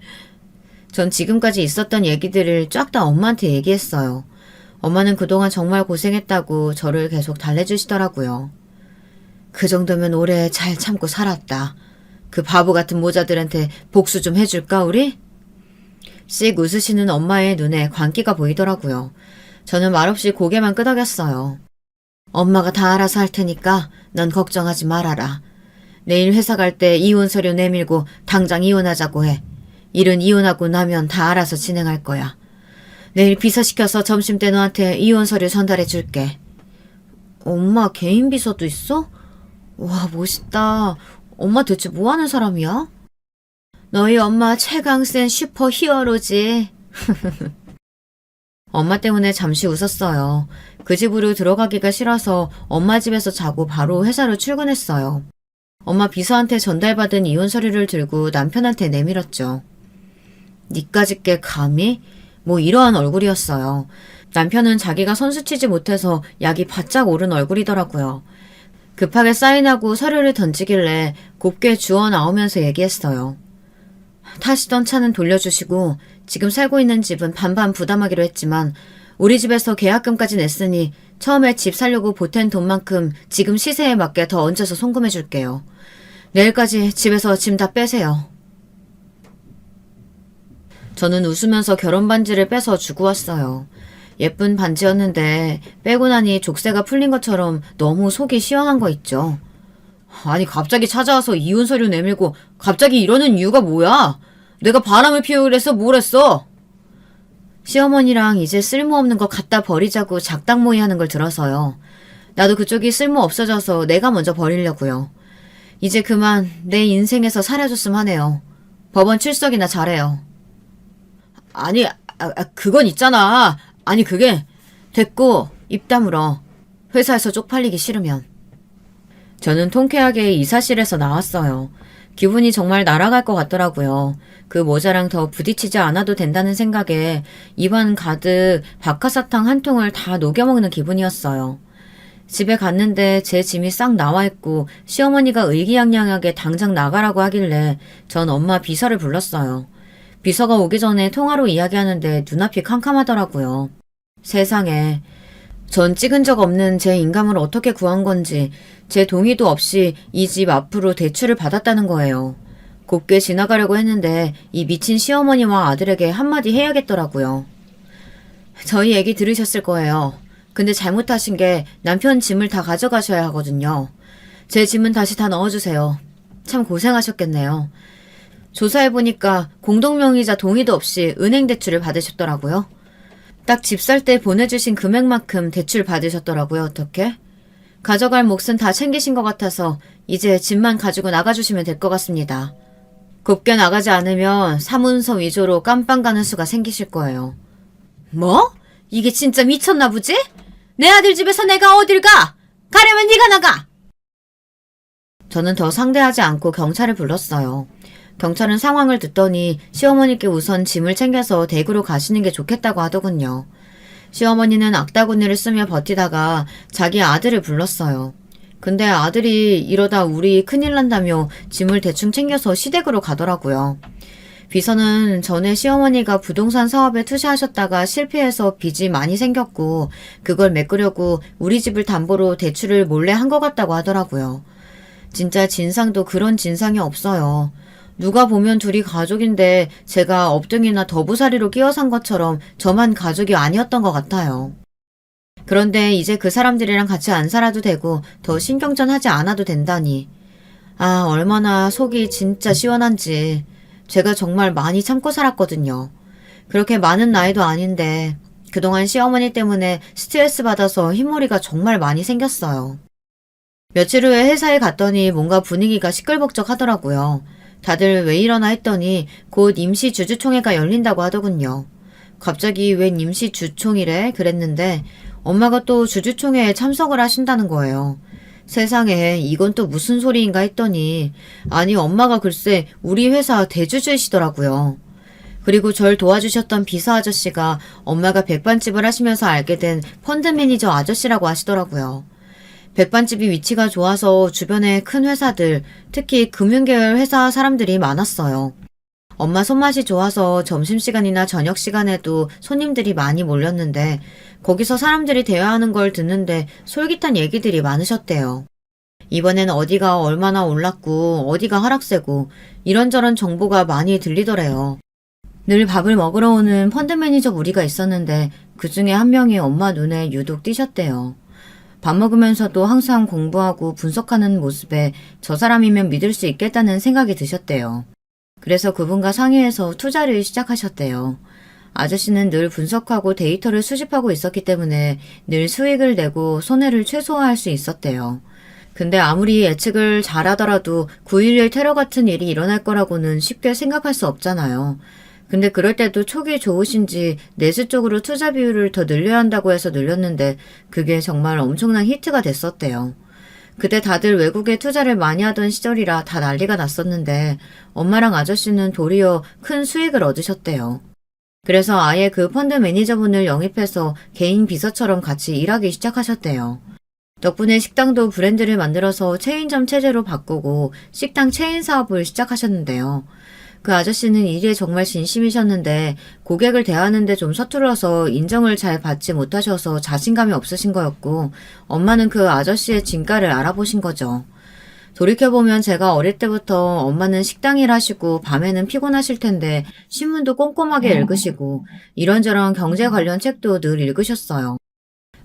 전 지금까지 있었던 얘기들을 쫙 다 엄마한테 얘기했어요. 엄마는 그동안 정말 고생했다고 저를 계속 달래주시더라고요. 그 정도면 오래 잘 참고 살았다. 그 바보 같은 모자들한테 복수 좀 해줄까 우리? 씩 웃으시는 엄마의 눈에 광기가 보이더라고요. 저는 말없이 고개만 끄덕였어요. 엄마가 다 알아서 할 테니까 넌 걱정하지 말아라. 내일 회사 갈 때 이혼 서류 내밀고 당장 이혼하자고 해. 일은 이혼하고 나면 다 알아서 진행할 거야. 내일 비서시켜서 점심때 너한테 이혼 서류 전달해 줄게. 엄마 개인 비서도 있어? 와 멋있다. 엄마 대체 뭐하는 사람이야? 너희 엄마 최강센 슈퍼 히어로지. 엄마 때문에 잠시 웃었어요. 그 집으로 들어가기가 싫어서 엄마 집에서 자고 바로 회사로 출근했어요. 엄마 비서한테 전달받은 이혼 서류를 들고 남편한테 내밀었죠. 니까짓 게 감히? 뭐 이러한 얼굴이었어요. 남편은 자기가 선수 치지 못해서 약이 바짝 오른 얼굴이더라고요. 급하게 사인하고 서류를 던지길래 곱게 주워 나오면서 얘기했어요. 타시던 차는 돌려주시고 지금 살고 있는 집은 반반 부담하기로 했지만 우리 집에서 계약금까지 냈으니 처음에 집 사려고 보탠 돈만큼 지금 시세에 맞게 더 얹어서 송금해 줄게요. 내일까지 집에서 짐 다 빼세요. 저는 웃으면서 결혼 반지를 빼서 주고 왔어요. 예쁜 반지였는데 빼고 나니 족쇄가 풀린 것처럼 너무 속이 시원한 거 있죠. 아니 갑자기 찾아와서 이혼 서류 내밀고 갑자기 이러는 이유가 뭐야? 내가 바람을 피우기로 해서 뭘 했어? 시어머니랑 이제 쓸모없는 거 갖다 버리자고 작당모의 하는 걸 들어서요. 나도 그쪽이 쓸모 없어져서 내가 먼저 버리려고요. 이제 그만 내 인생에서 사라졌으면 하네요. 법원 출석이나 잘해요. 아니, 그건 있잖아. 아니, 그게 됐고 입 다물어. 회사에서 쪽팔리기 싫으면. 저는 통쾌하게 이사실에서 나왔어요. 기분이 정말 날아갈 것 같더라고요. 그 모자랑 더 부딪히지 않아도 된다는 생각에 입안 가득 박하사탕 한 통을 다 녹여먹는 기분이었어요. 집에 갔는데 제 짐이 싹 나와있고 시어머니가 의기양양하게 당장 나가라고 하길래 전 엄마 비서를 불렀어요. 비서가 오기 전에 통화로 이야기하는데 눈앞이 캄캄하더라고요. 세상에, 전 찍은 적 없는 제 인감을 어떻게 구한 건지 제 동의도 없이 이 집 앞으로 대출을 받았다는 거예요. 곱게 지나가려고 했는데 이 미친 시어머니와 아들에게 한마디 해야겠더라고요. 저희 얘기 들으셨을 거예요. 근데 잘못하신 게 남편 짐을 다 가져가셔야 하거든요. 제 짐은 다시 다 넣어주세요. 참 고생하셨겠네요. 조사해보니까 공동명의자 동의도 없이 은행 대출을 받으셨더라고요. 딱 집 살 때 보내주신 금액만큼 대출 받으셨더라고요. 어떻게? 가져갈 몫은 다 챙기신 것 같아서 이제 집만 가지고 나가주시면 될 것 같습니다. 곱게 나가지 않으면 사문서 위조로 깜빵 가는 수가 생기실 거예요. 뭐? 이게 진짜 미쳤나 보지? 내 아들 집에서 내가 어딜 가? 가려면 네가 나가! 저는 더 상대하지 않고 경찰을 불렀어요. 경찰은 상황을 듣더니 시어머니께 우선 짐을 챙겨서 댁으로 가시는 게 좋겠다고 하더군요. 시어머니는 악다구니를 쓰며 버티다가 자기 아들을 불렀어요. 근데 아들이 이러다 우리 큰일 난다며 짐을 대충 챙겨서 시댁으로 가더라고요. 비서는 전에 시어머니가 부동산 사업에 투자하셨다가 실패해서 빚이 많이 생겼고 그걸 메꾸려고 우리 집을 담보로 대출을 몰래 한 것 같다고 하더라고요. 진짜 진상도 그런 진상이 없어요. 누가 보면 둘이 가족인데 제가 업등이나 더부살이로 끼어 산 것처럼 저만 가족이 아니었던 것 같아요. 그런데 이제 그 사람들이랑 같이 안 살아도 되고 더 신경전 하지 않아도 된다니. 아, 얼마나 속이 진짜 시원한지. 제가 정말 많이 참고 살았거든요. 그렇게 많은 나이도 아닌데 그동안 시어머니 때문에 스트레스 받아서 흰머리가 정말 많이 생겼어요. 며칠 후에 회사에 갔더니 뭔가 분위기가 시끌벅적하더라고요. 다들 왜 이러나 했더니 곧 임시 주주총회가 열린다고 하더군요. 갑자기 웬 임시 주총이래? 그랬는데 엄마가 또 주주총회에 참석을 하신다는 거예요. 세상에 이건 또 무슨 소리인가 했더니 아니 엄마가 글쎄 우리 회사 대주주이시더라고요. 그리고 절 도와주셨던 비서 아저씨가 엄마가 백반집을 하시면서 알게 된 펀드 매니저 아저씨라고 하시더라고요. 백반집이 위치가 좋아서 주변에 큰 회사들, 특히 금융계열 회사 사람들이 많았어요. 엄마 손맛이 좋아서 점심시간이나 저녁시간에도 손님들이 많이 몰렸는데 거기서 사람들이 대화하는 걸 듣는데 솔깃한 얘기들이 많으셨대요. 이번엔 어디가 얼마나 올랐고 어디가 하락세고 이런저런 정보가 많이 들리더래요. 늘 밥을 먹으러 오는 펀드 매니저 무리가 있었는데 그중에 한 명이 엄마 눈에 유독 띄셨대요. 밥 먹으면서도 항상 공부하고 분석하는 모습에 저 사람이면 믿을 수 있겠다는 생각이 드셨대요. 그래서 그분과 상의해서 투자를 시작하셨대요. 아저씨는 늘 분석하고 데이터를 수집하고 있었기 때문에 늘 수익을 내고 손해를 최소화할 수 있었대요. 근데 아무리 예측을 잘하더라도 9.11 테러 같은 일이 일어날 거라고는 쉽게 생각할 수 없잖아요. 근데 그럴 때도 촉이 좋으신지 내수 쪽으로 투자 비율을 더 늘려야 한다고 해서 늘렸는데 그게 정말 엄청난 히트가 됐었대요. 그때 다들 외국에 투자를 많이 하던 시절이라 다 난리가 났었는데 엄마랑 아저씨는 도리어 큰 수익을 얻으셨대요. 그래서 아예 그 펀드 매니저분을 영입해서 개인 비서처럼 같이 일하기 시작하셨대요. 덕분에 식당도 브랜드를 만들어서 체인점 체제로 바꾸고 식당 체인 사업을 시작하셨는데요. 그 아저씨는 일에 정말 진심이셨는데 고객을 대하는데 좀 서툴러서 인정을 잘 받지 못하셔서 자신감이 없으신 거였고 엄마는 그 아저씨의 진가를 알아보신 거죠. 돌이켜보면 제가 어릴 때부터 엄마는 식당 일 하시고 밤에는 피곤하실 텐데 신문도 꼼꼼하게 읽으시고 이런저런 경제 관련 책도 늘 읽으셨어요.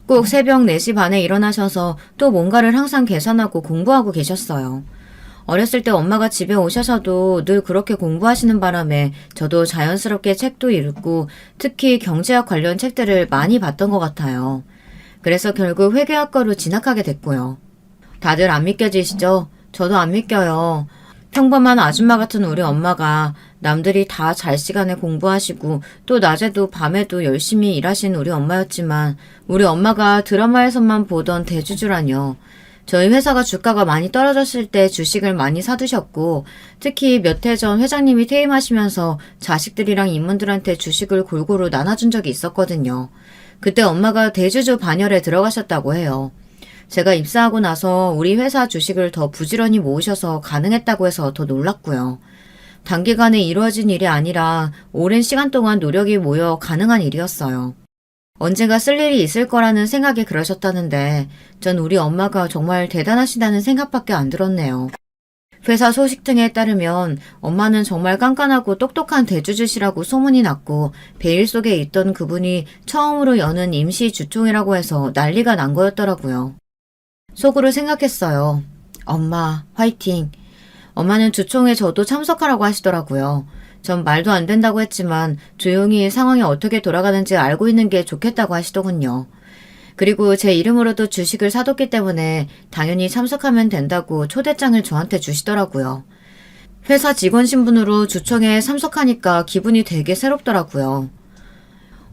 꼭 새벽 4시 반에 일어나셔서 또 뭔가를 항상 계산하고 공부하고 계셨어요. 어렸을 때 엄마가 집에 오셔서도 늘 그렇게 공부하시는 바람에 저도 자연스럽게 책도 읽고 특히 경제학 관련 책들을 많이 봤던 것 같아요. 그래서 결국 회계학과로 진학하게 됐고요. 다들 안 믿겨지시죠? 저도 안 믿겨요. 평범한 아줌마 같은 우리 엄마가 남들이 다 잘 시간에 공부하시고 또 낮에도 밤에도 열심히 일하신 우리 엄마였지만 우리 엄마가 드라마에서만 보던 대주주라뇨. 저희 회사가 주가가 많이 떨어졌을 때 주식을 많이 사두셨고 특히 몇 해 전 회장님이 퇴임하시면서 자식들이랑 임원들한테 주식을 골고루 나눠준 적이 있었거든요. 그때 엄마가 대주주 반열에 들어가셨다고 해요. 제가 입사하고 나서 우리 회사 주식을 더 부지런히 모으셔서 가능했다고 해서 더 놀랐고요. 단기간에 이루어진 일이 아니라 오랜 시간 동안 노력이 모여 가능한 일이었어요. 언젠가 쓸 일이 있을 거라는 생각에 그러셨다는데 전 우리 엄마가 정말 대단하시다는 생각밖에 안 들었네요. 회사 소식 등에 따르면 엄마는 정말 깐깐하고 똑똑한 대주주시라고 소문이 났고 베일 속에 있던 그분이 처음으로 여는 임시 주총이라고 해서 난리가 난 거였더라고요. 속으로 생각했어요. 엄마, 화이팅. 엄마는 주총에 저도 참석하라고 하시더라고요. 전 말도 안 된다고 했지만 조용히 상황이 어떻게 돌아가는지 알고 있는 게 좋겠다고 하시더군요. 그리고 제 이름으로도 주식을 사뒀기 때문에 당연히 참석하면 된다고 초대장을 저한테 주시더라고요. 회사 직원 신분으로 주총에 참석하니까 기분이 되게 새롭더라고요.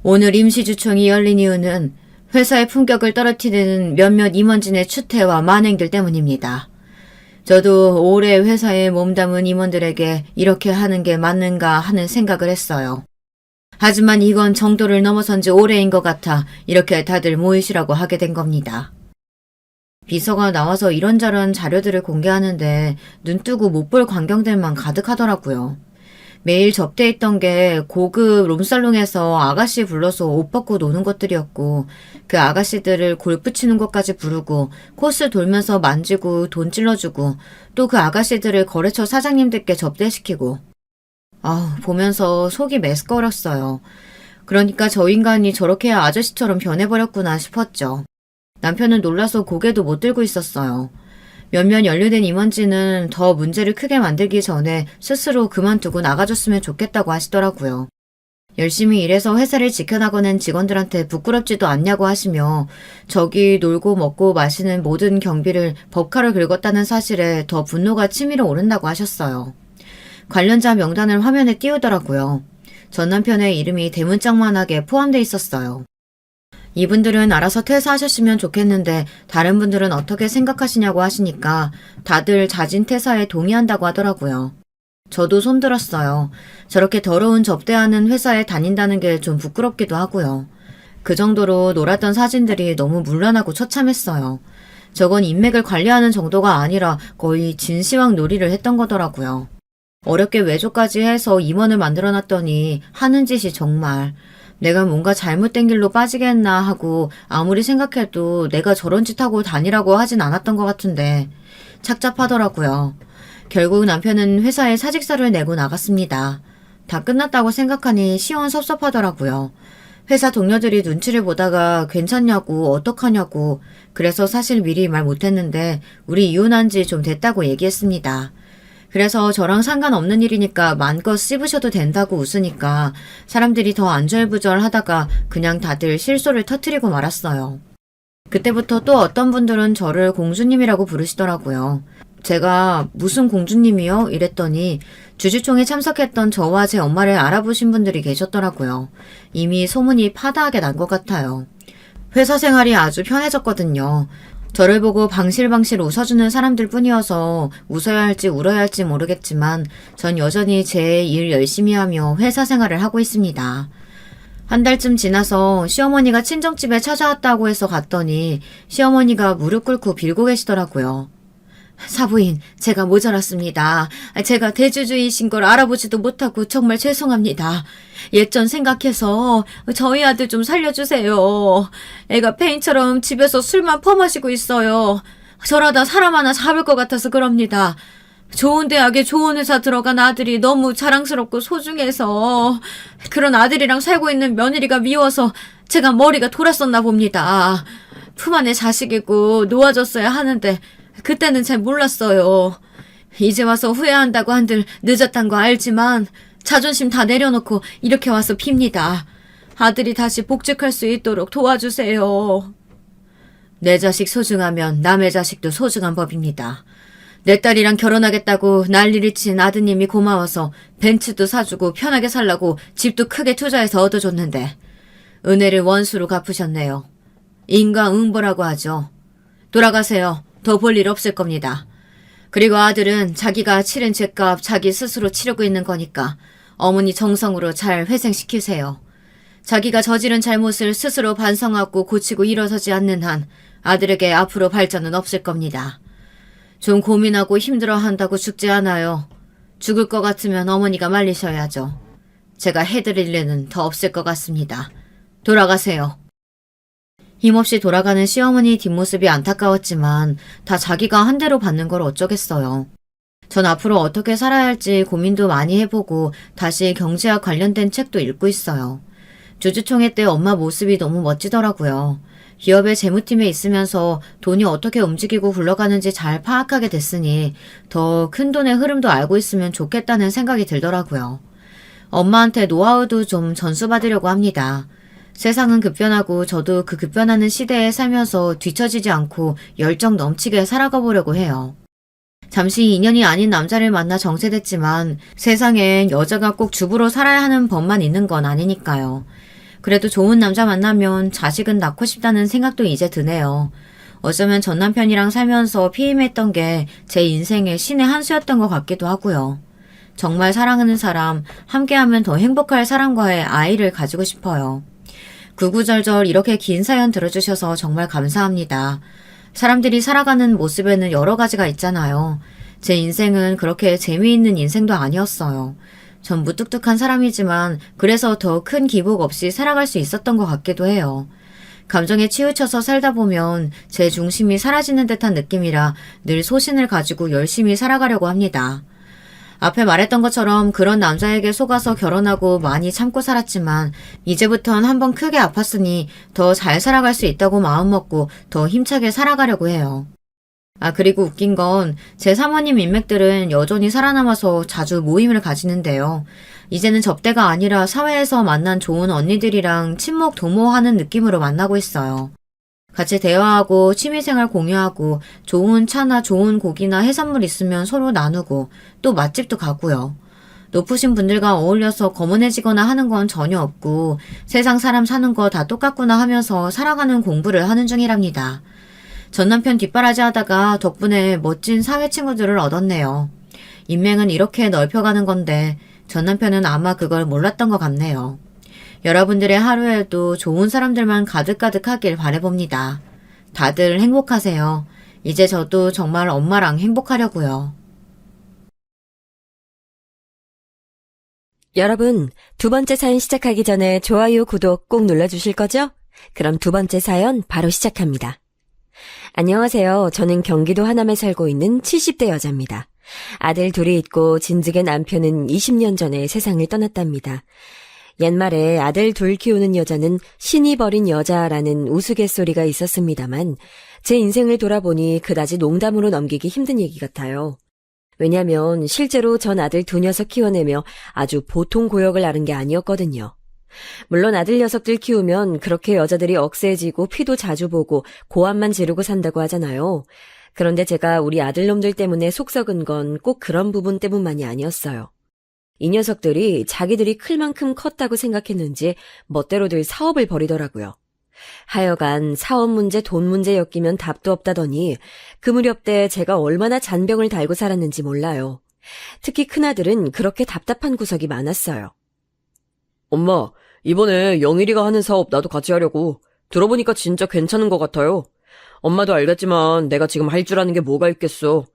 오늘 임시주총이 열린 이유는 회사의 품격을 떨어뜨리는 몇몇 임원진의 추태와 만행들 때문입니다. 저도 오래 회사에 몸담은 임원들에게 이렇게 하는 게 맞는가 하는 생각을 했어요. 하지만 이건 정도를 넘어선 지 오래인 것 같아 이렇게 다들 모이시라고 하게 된 겁니다. 비서가 나와서 이런저런 자료들을 공개하는데 눈뜨고 못 볼 광경들만 가득하더라고요. 매일 접대했던 게 고급 룸살롱에서 아가씨 불러서 옷 벗고 노는 것들이었고 그 아가씨들을 골프 치는 것까지 부르고 코스 돌면서 만지고 돈 찔러주고 또 그 아가씨들을 거래처 사장님들께 접대시키고 보면서 속이 메스꺼렸어요. 그러니까 저 인간이 저렇게 아저씨처럼 변해버렸구나 싶었죠. 남편은 놀라서 고개도 못 들고 있었어요. 몇몇 연루된 임원진은 더 문제를 크게 만들기 전에 스스로 그만두고 나가줬으면 좋겠다고 하시더라고요. 열심히 일해서 회사를 지켜나가는 직원들한테 부끄럽지도 않냐고 하시며 저기 놀고 먹고 마시는 모든 경비를 법카로 긁었다는 사실에 더 분노가 치밀어 오른다고 하셨어요. 관련자 명단을 화면에 띄우더라고요. 전 남편의 이름이 대문짝만하게 포함돼 있었어요. 이분들은 알아서 퇴사하셨으면 좋겠는데 다른 분들은 어떻게 생각하시냐고 하시니까 다들 자진 퇴사에 동의한다고 하더라고요. 저도 손들었어요. 저렇게 더러운 접대하는 회사에 다닌다는 게 좀 부끄럽기도 하고요. 그 정도로 놀았던 사진들이 너무 문란하고 처참했어요. 저건 인맥을 관리하는 정도가 아니라 거의 진시황 놀이를 했던 거더라고요. 어렵게 외조까지 해서 임원을 만들어놨더니 하는 짓이 정말 내가 뭔가 잘못된 길로 빠지겠나 하고 아무리 생각해도 내가 저런 짓 하고 다니라고 하진 않았던 것 같은데 착잡하더라고요. 결국 남편은 회사에 사직서를 내고 나갔습니다. 다 끝났다고 생각하니 시원섭섭하더라고요. 회사 동료들이 눈치를 보다가 괜찮냐고 어떡하냐고 그래서 사실 미리 말 못했는데 우리 이혼한 지 좀 됐다고 얘기했습니다. 그래서 저랑 상관없는 일이니까 마음껏 씹으셔도 된다고 웃으니까 사람들이 더 안절부절 하다가 그냥 다들 실소를 터뜨리고 말았어요. 그때부터 또 어떤 분들은 저를 공주님이라고 부르시더라고요. 제가 무슨 공주님이요? 이랬더니 주주총에 참석했던 저와 제 엄마를 알아보신 분들이 계셨더라고요. 이미 소문이 파다하게 난 것 같아요. 회사 생활이 아주 편해졌거든요. 저를 보고 방실방실 웃어주는 사람들 뿐이어서 웃어야 할지 울어야 할지 모르겠지만 전 여전히 제 일 열심히 하며 회사 생활을 하고 있습니다. 한 달쯤 지나서 시어머니가 친정집에 찾아왔다고 해서 갔더니 시어머니가 무릎 꿇고 빌고 계시더라고요. 사부인, 제가 모자랐습니다. 제가 대주주이신 걸 알아보지도 못하고 정말 죄송합니다. 예전 생각해서 저희 아들 좀 살려주세요. 애가 페인처럼 집에서 술만 퍼마시고 있어요. 저러다 사람 하나 잡을 것 같아서 그럽니다. 좋은 대학에 좋은 회사 들어간 아들이 너무 자랑스럽고 소중해서 그런 아들이랑 살고 있는 며느리가 미워서 제가 머리가 돌았었나 봅니다. 품 안에 자식이고 놓아줬어야 하는데 그때는 잘 몰랐어요. 이제 와서 후회한다고 한들 늦었단 거 알지만 자존심 다 내려놓고 이렇게 와서 핍니다. 아들이 다시 복직할 수 있도록 도와주세요. 내 자식 소중하면 남의 자식도 소중한 법입니다. 내 딸이랑 결혼하겠다고 난리를 친 아드님이 고마워서 벤츠도 사주고 편하게 살라고 집도 크게 투자해서 얻어줬는데 은혜를 원수로 갚으셨네요. 인과응보라고 하죠. 돌아가세요. 더 볼 일 없을 겁니다. 그리고 아들은 자기가 치른 죄값 자기 스스로 치르고 있는 거니까 어머니 정성으로 잘 회생시키세요. 자기가 저지른 잘못을 스스로 반성하고 고치고 일어서지 않는 한 아들에게 앞으로 발전은 없을 겁니다. 좀 고민하고 힘들어한다고 죽지 않아요. 죽을 것 같으면 어머니가 말리셔야죠. 제가 해드릴 일은 더 없을 것 같습니다. 돌아가세요. 힘없이 돌아가는 시어머니 뒷모습이 안타까웠지만 다 자기가 한 대로 받는 걸 어쩌겠어요. 전 앞으로 어떻게 살아야 할지 고민도 많이 해보고 다시 경제와 관련된 책도 읽고 있어요. 주주총회 때 엄마 모습이 너무 멋지더라고요. 기업의 재무팀에 있으면서 돈이 어떻게 움직이고 굴러가는지 잘 파악하게 됐으니 더 큰 돈의 흐름도 알고 있으면 좋겠다는 생각이 들더라고요. 엄마한테 노하우도 좀 전수받으려고 합니다. 세상은 급변하고 저도 그 급변하는 시대에 살면서 뒤처지지 않고 열정 넘치게 살아가 보려고 해요. 잠시 인연이 아닌 남자를 만나 정체됐지만 세상엔 여자가 꼭 주부로 살아야 하는 법만 있는 건 아니니까요. 그래도 좋은 남자 만나면 자식은 낳고 싶다는 생각도 이제 드네요. 어쩌면 전 남편이랑 살면서 피임했던 게 제 인생의 신의 한 수였던 것 같기도 하고요. 정말 사랑하는 사람, 함께하면 더 행복할 사람과의 아이를 가지고 싶어요. 구구절절 이렇게 긴 사연 들어주셔서 정말 감사합니다. 사람들이 살아가는 모습에는 여러 가지가 있잖아요. 제 인생은 그렇게 재미있는 인생도 아니었어요. 전 무뚝뚝한 사람이지만 그래서 더 큰 기복 없이 살아갈 수 있었던 것 같기도 해요. 감정에 치우쳐서 살다 보면 제 중심이 사라지는 듯한 느낌이라 늘 소신을 가지고 열심히 살아가려고 합니다. 앞에 말했던 것처럼 그런 남자에게 속아서 결혼하고 많이 참고 살았지만 이제부턴 한번 크게 아팠으니 더 잘 살아갈 수 있다고 마음먹고 더 힘차게 살아가려고 해요. 그리고 웃긴 건 제 사모님 인맥들은 여전히 살아남아서 자주 모임을 가지는데요. 이제는 접대가 아니라 사회에서 만난 좋은 언니들이랑 친목 도모하는 느낌으로 만나고 있어요. 같이 대화하고 취미생활 공유하고 좋은 차나 좋은 고기나 해산물 있으면 서로 나누고 또 맛집도 가고요. 높으신 분들과 어울려서 거만해지거나 하는 건 전혀 없고 세상 사람 사는 거 다 똑같구나 하면서 살아가는 공부를 하는 중이랍니다. 전 남편 뒷바라지 하다가 덕분에 멋진 사회 친구들을 얻었네요. 인맥은 이렇게 넓혀가는 건데 전 남편은 아마 그걸 몰랐던 것 같네요. 여러분들의 하루에도 좋은 사람들만 가득가득하길 바라봅니다. 다들 행복하세요. 이제 저도 정말 엄마랑 행복하려고요. 여러분, 두 번째 사연 시작하기 전에 좋아요, 구독 꼭 눌러주실 거죠? 그럼 두 번째 사연 바로 시작합니다. 안녕하세요. 저는 경기도 하남에 살고 있는 70대 여자입니다. 아들 둘이 있고 진즉의 남편은 20년 전에 세상을 떠났답니다. 옛말에 아들 둘 키우는 여자는 신이 버린 여자라는 우스갯소리가 있었습니다만 제 인생을 돌아보니 그다지 농담으로 넘기기 힘든 얘기 같아요. 왜냐면 실제로 전 아들 두 녀석 키워내며 아주 보통 고역을 앓은 게 아니었거든요. 물론 아들 녀석들 키우면 그렇게 여자들이 억세지고 피도 자주 보고 고함만 지르고 산다고 하잖아요. 그런데 제가 우리 아들놈들 때문에 속 썩은 건 꼭 그런 부분 때문만이 아니었어요. 이 녀석들이 자기들이 클 만큼 컸다고 생각했는지 멋대로들 사업을 벌이더라고요. 하여간 사업 문제, 돈 문제 엮이면 답도 없다더니 그 무렵 때 제가 얼마나 잔병을 달고 살았는지 몰라요. 특히 큰아들은 그렇게 답답한 구석이 많았어요. 엄마, 이번에 영일이가 하는 사업 나도 같이 하려고. 들어보니까 진짜 괜찮은 것 같아요. 엄마도 알겠지만 내가 지금 할 줄 아는 게 뭐가 있겠어.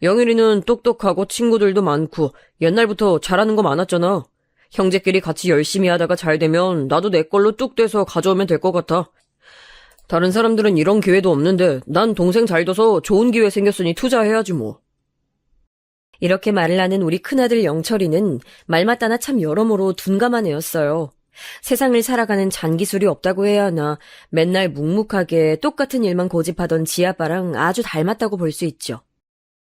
영일이는 똑똑하고 친구들도 많고 옛날부터 잘하는 거 많았잖아. 형제끼리 같이 열심히 하다가 잘 되면 나도 내 걸로 뚝 떼서 가져오면 될 것 같아. 다른 사람들은 이런 기회도 없는데 난 동생 잘 둬서 좋은 기회 생겼으니 투자해야지 뭐. 이렇게 말을 하는 우리 큰아들 영철이는 말맞다나 참 여러모로 둔감한 애였어요. 세상을 살아가는 잔기술이 없다고 해야 하나 맨날 묵묵하게 똑같은 일만 고집하던 지아빠랑 아주 닮았다고 볼 수 있죠.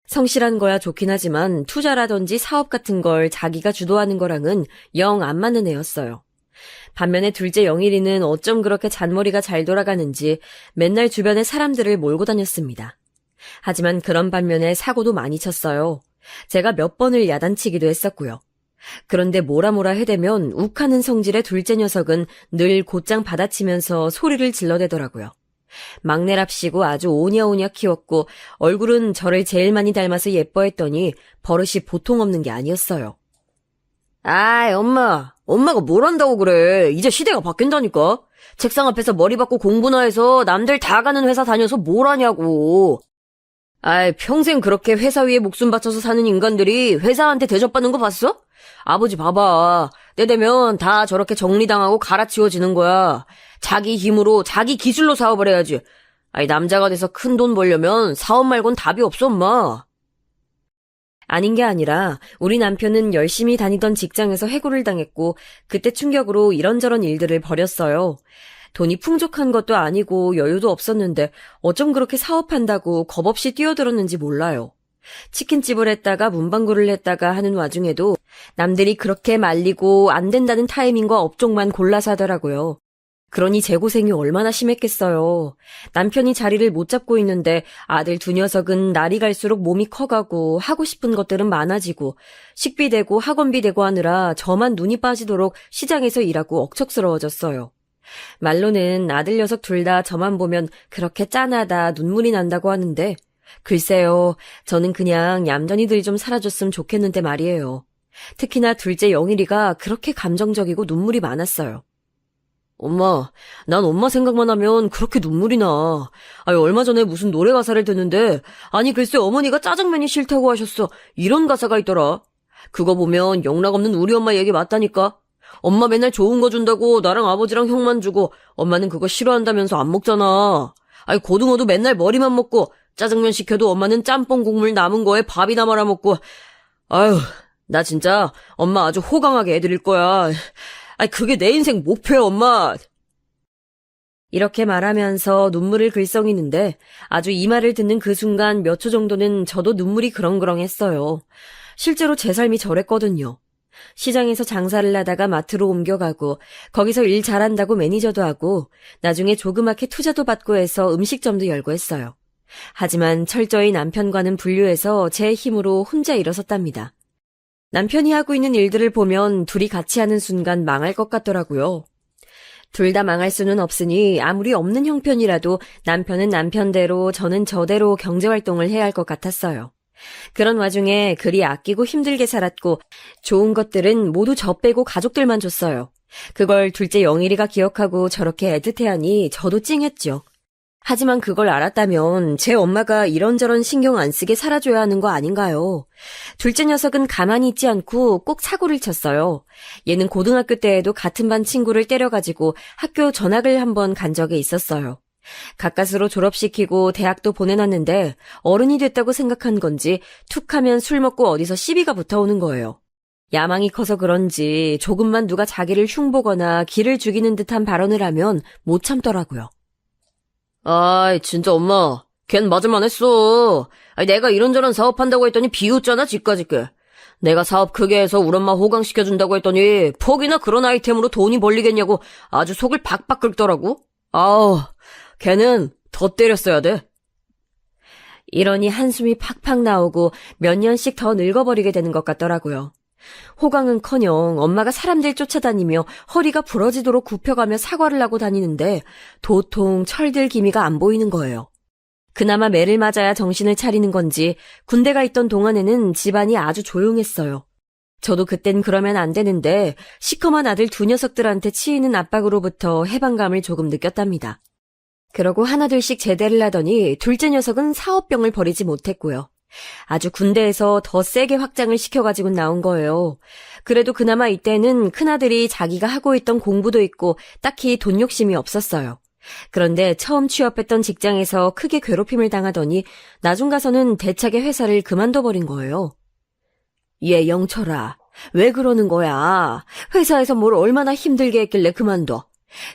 성실한 거야 좋긴 하지만 투자라든지 사업 같은 걸 자기가 주도하는 거랑은 영 안 맞는 애였어요. 반면에 둘째 영일이는 어쩜 그렇게 잔머리가 잘 돌아가는지 맨날 주변에 사람들을 몰고 다녔습니다. 하지만 그런 반면에 사고도 많이 쳤어요. 제가 몇 번을 야단치기도 했었고요. 그런데 뭐라 해대면 욱하는 성질의 둘째 녀석은 늘 곧장 받아치면서 소리를 질러대더라고요. 막내랍시고 아주 오냐오냐 키웠고 얼굴은 저를 제일 많이 닮아서 예뻐했더니 버릇이 보통 없는 게 아니었어요. 아이, 엄마가 뭘 한다고 그래. 이제 시대가 바뀐다니까. 책상 앞에서 머리 박고 공부나 해서 남들 다 가는 회사 다녀서 뭘 하냐고. 아이, 평생 그렇게 회사 위에 목숨 바쳐서 사는 인간들이 회사한테 대접받는 거 봤어? 아버지 봐봐. 때 되면 다 저렇게 정리당하고 갈아치워지는 거야. 자기 힘으로 자기 기술로 사업을 해야지. 아이, 남자가 돼서 큰 돈 벌려면 사업 말곤 답이 없어, 엄마. 아닌 게 아니라 우리 남편은 열심히 다니던 직장에서 해고를 당했고 그때 충격으로 이런저런 일들을 벌였어요. 돈이 풍족한 것도 아니고 여유도 없었는데 어쩜 그렇게 사업한다고 겁없이 뛰어들었는지 몰라요. 치킨집을 했다가 문방구를 했다가 하는 와중에도 남들이 그렇게 말리고 안 된다는 타이밍과 업종만 골라서 하더라고요. 그러니 제 고생이 얼마나 심했겠어요. 남편이 자리를 못 잡고 있는데 아들 두 녀석은 날이 갈수록 몸이 커가고 하고 싶은 것들은 많아지고 식비 대고 학원비 대고 하느라 저만 눈이 빠지도록 시장에서 일하고 억척스러워졌어요. 말로는 아들 녀석 둘 다 저만 보면 그렇게 짠하다 눈물이 난다고 하는데 글쎄요, 저는 그냥 얌전히들 좀 살아줬으면 좋겠는데 말이에요. 특히나 둘째 영일이가 그렇게 감정적이고 눈물이 많았어요. 엄마, 난 엄마 생각만 하면 그렇게 눈물이 나. 얼마 전에 무슨 노래 가사를 듣는데, 글쎄 어머니가 짜장면이 싫다고 하셨어. 이런 가사가 있더라. 그거 보면 영락 없는 우리 엄마 얘기 맞다니까. 엄마 맨날 좋은 거 준다고 나랑 아버지랑 형만 주고, 엄마는 그거 싫어한다면서 안 먹잖아. 고등어도 맨날 머리만 먹고, 짜장면 시켜도 엄마는 짬뽕 국물 남은 거에 밥이나 말아 먹고. 나 진짜 엄마 아주 호강하게 해드릴 거야. 그게 내 인생 목표야, 엄마. 이렇게 말하면서 눈물을 글썽이는데 아주 이 말을 듣는 그 순간 몇 초 정도는 저도 눈물이 그렁그렁했어요. 실제로 제 삶이 저랬거든요. 시장에서 장사를 하다가 마트로 옮겨가고 거기서 일 잘한다고 매니저도 하고 나중에 조그맣게 투자도 받고 해서 음식점도 열고 했어요. 하지만 철저히 남편과는 분류해서 제 힘으로 혼자 일어섰답니다. 남편이 하고 있는 일들을 보면 둘이 같이 하는 순간 망할 것 같더라고요. 둘 다 망할 수는 없으니 아무리 없는 형편이라도 남편은 남편대로 저는 저대로 경제활동을 해야 할 것 같았어요. 그런 와중에 그리 아끼고 힘들게 살았고 좋은 것들은 모두 저 빼고 가족들만 줬어요. 그걸 둘째 영일이가 기억하고 저렇게 애틋해하니 저도 찡했죠. 하지만 그걸 알았다면 제 엄마가 이런저런 신경 안 쓰게 살아줘야 하는 거 아닌가요? 둘째 녀석은 가만히 있지 않고 꼭 사고를 쳤어요. 얘는 고등학교 때에도 같은 반 친구를 때려가지고 학교 전학을 한번 간 적이 있었어요. 가까스로 졸업시키고 대학도 보내놨는데 어른이 됐다고 생각한 건지 툭 하면 술 먹고 어디서 시비가 붙어오는 거예요. 야망이 커서 그런지 조금만 누가 자기를 흉보거나 기를 죽이는 듯한 발언을 하면 못 참더라고요. 진짜 엄마. 걘 맞을만 했어. 내가 이런저런 사업한다고 했더니 비웃잖아, 집까짓게. 내가 사업 크게 해서 우리 엄마 호강시켜준다고 했더니 퍽이나 그런 아이템으로 돈이 벌리겠냐고 아주 속을 박박 긁더라고. 걔는 더 때렸어야 돼. 이러니 한숨이 팍팍 나오고 몇 년씩 더 늙어버리게 되는 것 같더라고요. 호강은커녕 엄마가 사람들 쫓아다니며 허리가 부러지도록 굽혀가며 사과를 하고 다니는데 도통 철들 기미가 안 보이는 거예요. 그나마 매를 맞아야 정신을 차리는 건지 군대가 있던 동안에는 집안이 아주 조용했어요. 저도 그땐 그러면 안 되는데 시커먼 아들 두 녀석들한테 치이는 압박으로부터 해방감을 조금 느꼈답니다. 그러고 하나둘씩 제대를 하더니 둘째 녀석은 사업병을 버리지 못했고요. 아주 군대에서 더 세게 확장을 시켜가지고 나온 거예요. 그래도 그나마 이때는 큰아들이 자기가 하고 있던 공부도 있고 딱히 돈 욕심이 없었어요. 그런데 처음 취업했던 직장에서 크게 괴롭힘을 당하더니 나중 가서는 대차게 회사를 그만둬버린 거예요. 얘 영철아, 왜 그러는 거야? 회사에서 뭘 얼마나 힘들게 했길래 그만둬?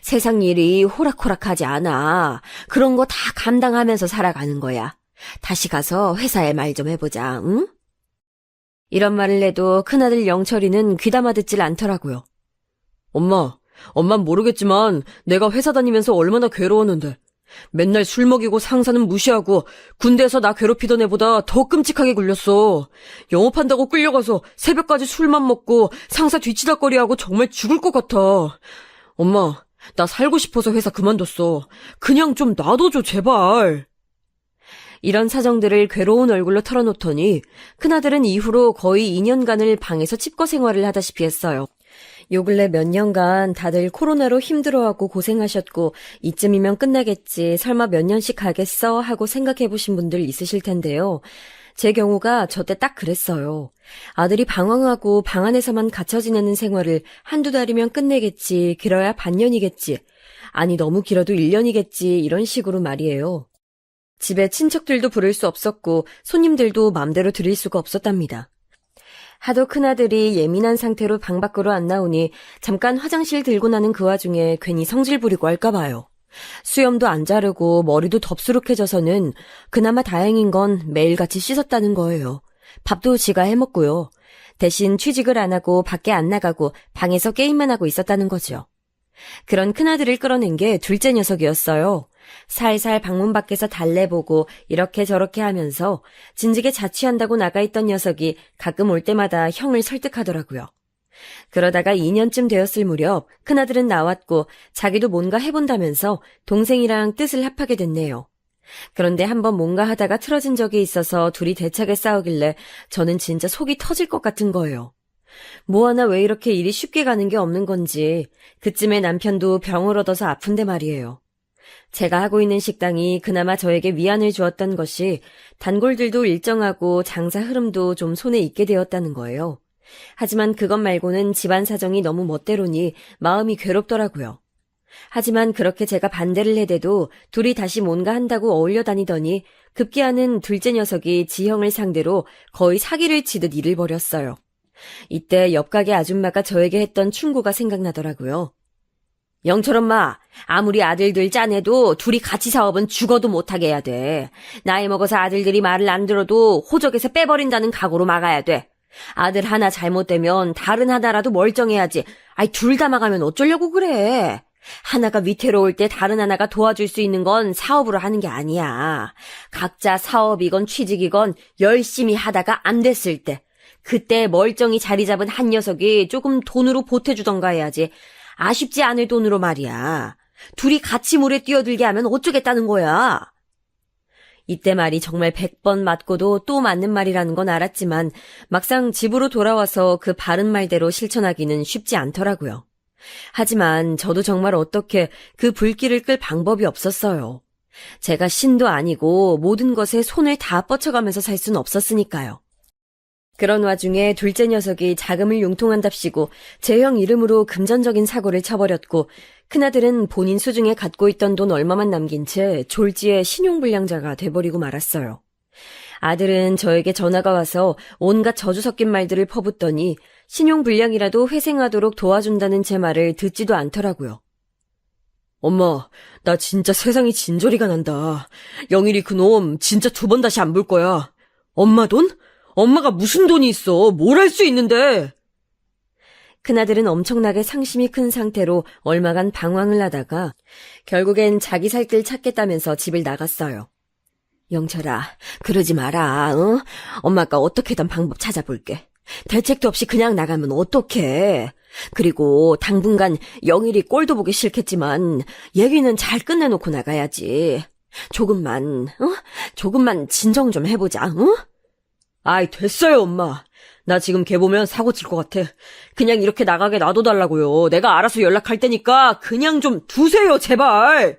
세상 일이 호락호락하지 않아. 그런 거 다 감당하면서 살아가는 거야. 다시 가서 회사에 말 좀 해보자, 응? 이런 말을 해도 큰아들 영철이는 귀담아 듣질 않더라고요. 엄만 모르겠지만 내가 회사 다니면서 얼마나 괴로웠는데. 맨날 술 먹이고 상사는 무시하고 군대에서 나 괴롭히던 애보다 더 끔찍하게 굴렸어. 영업한다고 끌려가서 새벽까지 술만 먹고 상사 뒤치다꺼리하고 정말 죽을 것 같아. 엄마, 나 살고 싶어서 회사 그만뒀어. 그냥 좀 놔둬줘, 제발. 이런 사정들을 괴로운 얼굴로 털어놓더니 큰아들은 이후로 거의 2년간을 방에서 칩거 생활을 하다시피 했어요. 요 근래 몇 년간 다들 코로나로 힘들어하고 고생하셨고 이쯤이면 끝나겠지, 설마 몇 년씩 가겠어 하고 생각해보신 분들 있으실 텐데요. 제 경우가 저 때 딱 그랬어요. 아들이 방황하고 방 안에서만 갇혀 지내는 생활을 한두 달이면 끝내겠지, 길어야 반년이겠지, 아니 너무 길어도 1년이겠지, 이런 식으로 말이에요. 집에 친척들도 부를 수 없었고 손님들도 맘대로 들일 수가 없었답니다. 하도 큰아들이 예민한 상태로 방 밖으로 안 나오니 잠깐 화장실 들고 나는 그 와중에 괜히 성질 부리고 할까 봐요. 수염도 안 자르고 머리도 덥수룩해져서는 그나마 다행인 건 매일같이 씻었다는 거예요. 밥도 지가 해먹고요. 대신 취직을 안 하고 밖에 안 나가고 방에서 게임만 하고 있었다는 거죠. 그런 큰아들을 끌어낸 게 둘째 녀석이었어요. 살살 방문 밖에서 달래보고 이렇게 저렇게 하면서 진즉에 자취한다고 나가 있던 녀석이 가끔 올 때마다 형을 설득하더라고요. 그러다가 2년쯤 되었을 무렵 큰아들은 나왔고 자기도 뭔가 해본다면서 동생이랑 뜻을 합하게 됐네요. 그런데 한번 뭔가 하다가 틀어진 적이 있어서 둘이 대차게 싸우길래 저는 진짜 속이 터질 것 같은 거예요. 뭐 하나 왜 이렇게 일이 쉽게 가는 게 없는 건지 그쯤에 남편도 병을 얻어서 아픈데 말이에요. 제가 하고 있는 식당이 그나마 저에게 위안을 주었던 것이 단골들도 일정하고 장사 흐름도 좀 손에 익게 되었다는 거예요. 하지만 그것 말고는 집안 사정이 너무 멋대로니 마음이 괴롭더라고요. 하지만 그렇게 제가 반대를 해대도 둘이 다시 뭔가 한다고 어울려 다니더니 급기야는 둘째 녀석이 지형을 상대로 거의 사기를 치듯 일을 벌였어요. 이때 옆 가게 아줌마가 저에게 했던 충고가 생각나더라고요. 영철 엄마, 아무리 아들들 짜내도 둘이 같이 사업은 죽어도 못하게 해야 돼. 나이 먹어서 아들들이 말을 안 들어도 호적에서 빼버린다는 각오로 막아야 돼. 아들 하나 잘못되면 다른 하나라도 멀쩡해야지. 아이, 둘 다 막으면 어쩌려고 그래. 하나가 위태로울 때 다른 하나가 도와줄 수 있는 건 사업으로 하는 게 아니야. 각자 사업이건 취직이건 열심히 하다가 안 됐을 때, 그때 멀쩡히 자리 잡은 한 녀석이 조금 돈으로 보태주던가 해야지. 아쉽지 않을 돈으로 말이야. 둘이 같이 물에 뛰어들게 하면 어쩌겠다는 거야. 이때 말이 정말 100번 맞고도 또 맞는 말이라는 건 알았지만 막상 집으로 돌아와서 그 바른 말대로 실천하기는 쉽지 않더라고요. 하지만 저도 정말 어떻게 그 불길을 끌 방법이 없었어요. 제가 신도 아니고 모든 것에 손을 다 뻗쳐가면서 살 순 없었으니까요. 그런 와중에 둘째 녀석이 자금을 융통한답시고 제 형 이름으로 금전적인 사고를 쳐버렸고 큰아들은 본인 수중에 갖고 있던 돈 얼마만 남긴 채 졸지에 신용불량자가 돼버리고 말았어요. 아들은 저에게 전화가 와서 온갖 저주 섞인 말들을 퍼붓더니 신용불량이라도 회생하도록 도와준다는 제 말을 듣지도 않더라고요. 엄마, 나 진짜 세상이 진저리가 난다. 영일이 그놈 진짜 2번 다시 안 볼 거야. 엄마 돈? 엄마가 무슨 돈이 있어? 뭘 할 수 있는데? 큰아들은 엄청나게 상심이 큰 상태로 얼마간 방황을 하다가 결국엔 자기 살 길 찾겠다면서 집을 나갔어요. 영철아, 그러지 마라, 어? 엄마가 어떻게든 방법 찾아볼게. 대책도 없이 그냥 나가면 어떡해. 그리고 당분간 영일이 꼴도 보기 싫겠지만 얘기는 잘 끝내놓고 나가야지. 조금만 진정 좀 해보자, 어? 아이, 됐어요, 엄마. 나 지금 걔 보면 사고 칠 것 같아. 그냥 이렇게 나가게 놔둬달라고요. 내가 알아서 연락할 테니까 그냥 좀 두세요, 제발.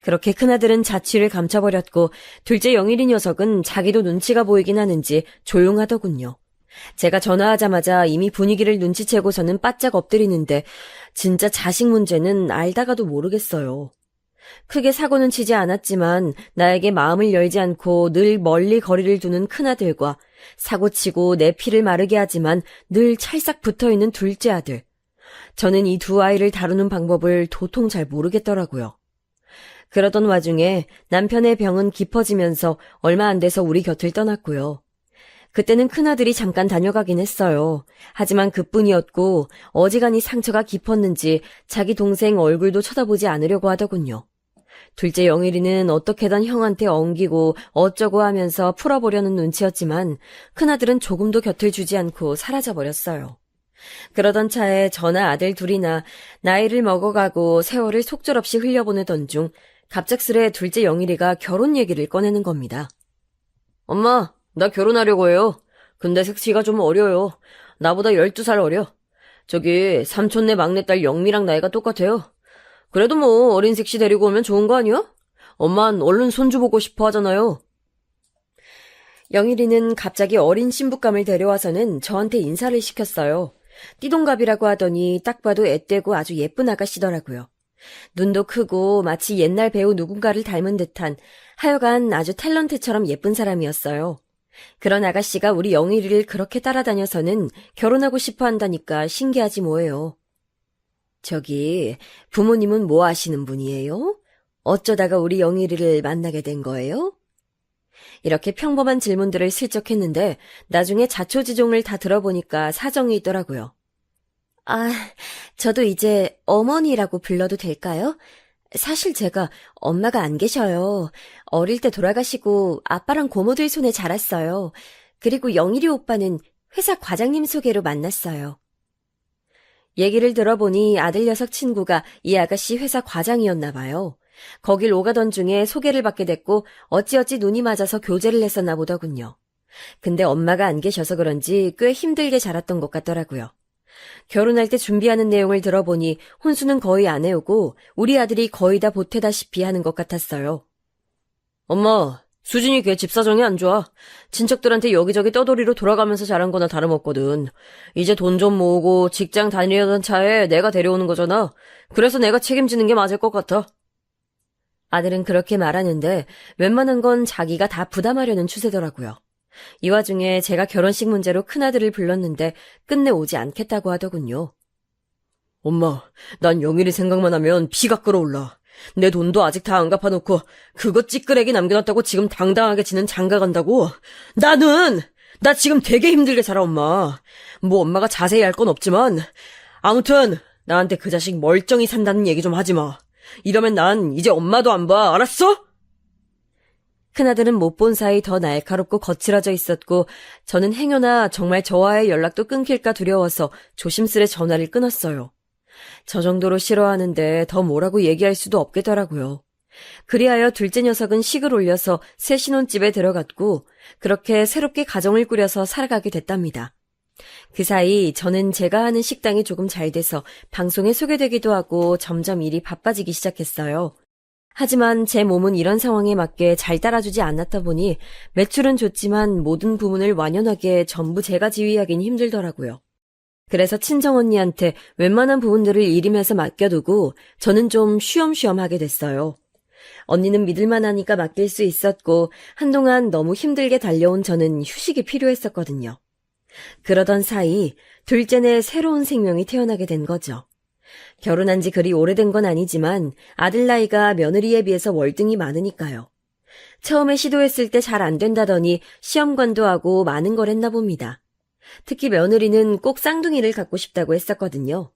그렇게 큰아들은 자취를 감춰버렸고 둘째 영일이 녀석은 자기도 눈치가 보이긴 하는지 조용하더군요. 제가 전화하자마자 이미 분위기를 눈치채고서는 바짝 엎드리는데 진짜 자식 문제는 알다가도 모르겠어요. 크게 사고는 치지 않았지만 나에게 마음을 열지 않고 늘 멀리 거리를 두는 큰아들과 사고치고 내 피를 마르게 하지만 늘 찰싹 붙어있는 둘째 아들. 저는 이 두 아이를 다루는 방법을 도통 잘 모르겠더라고요. 그러던 와중에 남편의 병은 깊어지면서 얼마 안 돼서 우리 곁을 떠났고요. 그때는 큰아들이 잠깐 다녀가긴 했어요. 하지만 그뿐이었고 어지간히 상처가 깊었는지 자기 동생 얼굴도 쳐다보지 않으려고 하더군요. 둘째 영일이는 어떻게든 형한테 엉기고 어쩌고 하면서 풀어보려는 눈치였지만 큰아들은 조금도 곁을 주지 않고 사라져버렸어요. 그러던 차에 저나 아들 둘이나 나이를 먹어가고 세월을 속절없이 흘려보내던 중 갑작스레 둘째 영일이가 결혼 얘기를 꺼내는 겁니다. 엄마, 나 결혼하려고 해요. 근데 색시가 좀 어려요. 나보다 12살 어려. 저기 삼촌네 막내딸 영미랑 나이가 똑같아요. 그래도 뭐 어린 색시 데리고 오면 좋은 거 아니야? 엄만 얼른 손주 보고 싶어 하잖아요. 영일이는 갑자기 어린 신부감을 데려와서는 저한테 인사를 시켰어요. 띠동갑이라고 하더니 딱 봐도 앳되고 아주 예쁜 아가씨더라고요. 눈도 크고 마치 옛날 배우 누군가를 닮은 듯한 하여간 아주 탤런트처럼 예쁜 사람이었어요. 그런 아가씨가 우리 영일이를 그렇게 따라다녀서는 결혼하고 싶어 한다니까 신기하지 뭐예요. 저기, 부모님은 뭐 하시는 분이에요? 어쩌다가 우리 영일이를 만나게 된 거예요? 이렇게 평범한 질문들을 슬쩍 했는데 나중에 자초지종을 다 들어보니까 사정이 있더라고요. 아, 저도 이제 어머니라고 불러도 될까요? 사실 제가 엄마가 안 계셔요. 어릴 때 돌아가시고 아빠랑 고모들 손에 자랐어요. 그리고 영일이 오빠는 회사 과장님 소개로 만났어요. 얘기를 들어보니 아들 녀석 친구가 이 아가씨 회사 과장이었나 봐요. 거길 오가던 중에 소개를 받게 됐고 어찌어찌 눈이 맞아서 교제를 했었나 보더군요. 근데 엄마가 안 계셔서 그런지 꽤 힘들게 자랐던 것 같더라고요. 결혼할 때 준비하는 내용을 들어보니 혼수는 거의 안 해오고 우리 아들이 거의 다 보태다시피 하는 것 같았어요. 엄마, 수진이 걔 집 사정이 안 좋아. 친척들한테 여기저기 떠돌이로 돌아가면서 자란 거나 다름없거든. 이제 돈 좀 모으고 직장 다니려던 차에 내가 데려오는 거잖아. 그래서 내가 책임지는 게 맞을 것 같아. 아들은 그렇게 말하는데 웬만한 건 자기가 다 부담하려는 추세더라고요. 이 와중에 제가 결혼식 문제로 큰아들을 불렀는데 끝내 오지 않겠다고 하더군요. 엄마, 난 영일이 생각만 하면 피가 끓어올라. 내 돈도 아직 다 안 갚아놓고 그거 찌끄레기 남겨놨다고 지금 당당하게 지는 장가 간다고? 나 지금 되게 힘들게 살아, 엄마. 뭐 엄마가 자세히 알 건 없지만 아무튼 나한테 그 자식 멀쩡히 산다는 얘기 좀 하지 마. 이러면 난 이제 엄마도 안 봐, 알았어? 큰아들은 못 본 사이 더 날카롭고 거칠어져 있었고 저는 행여나 정말 저와의 연락도 끊길까 두려워서 조심스레 전화를 끊었어요. 저 정도로 싫어하는데 더 뭐라고 얘기할 수도 없겠더라고요. 그리하여 둘째 녀석은 식을 올려서 새 신혼집에 들어갔고 그렇게 새롭게 가정을 꾸려서 살아가게 됐답니다. 그 사이 저는 제가 하는 식당이 조금 잘 돼서 방송에 소개되기도 하고 점점 일이 바빠지기 시작했어요. 하지만 제 몸은 이런 상황에 맞게 잘 따라주지 않았다 보니 매출은 좋지만 모든 부문을 완연하게 전부 제가 지휘하긴 힘들더라고요. 그래서 친정언니한테 웬만한 부분들을 일임해서 맡겨두고 저는 좀 쉬엄쉬엄 하게 됐어요. 언니는 믿을만하니까 맡길 수 있었고 한동안 너무 힘들게 달려온 저는 휴식이 필요했었거든요. 그러던 사이 둘째네 새로운 생명이 태어나게 된 거죠. 결혼한 지 그리 오래된 건 아니지만 아들 나이가 며느리에 비해서 월등히 많으니까요. 처음에 시도했을 때 잘 안 된다더니 시험관도 하고 많은 걸 했나 봅니다. 특히 며느리는 꼭 쌍둥이를 갖고 싶다고 했었거든요.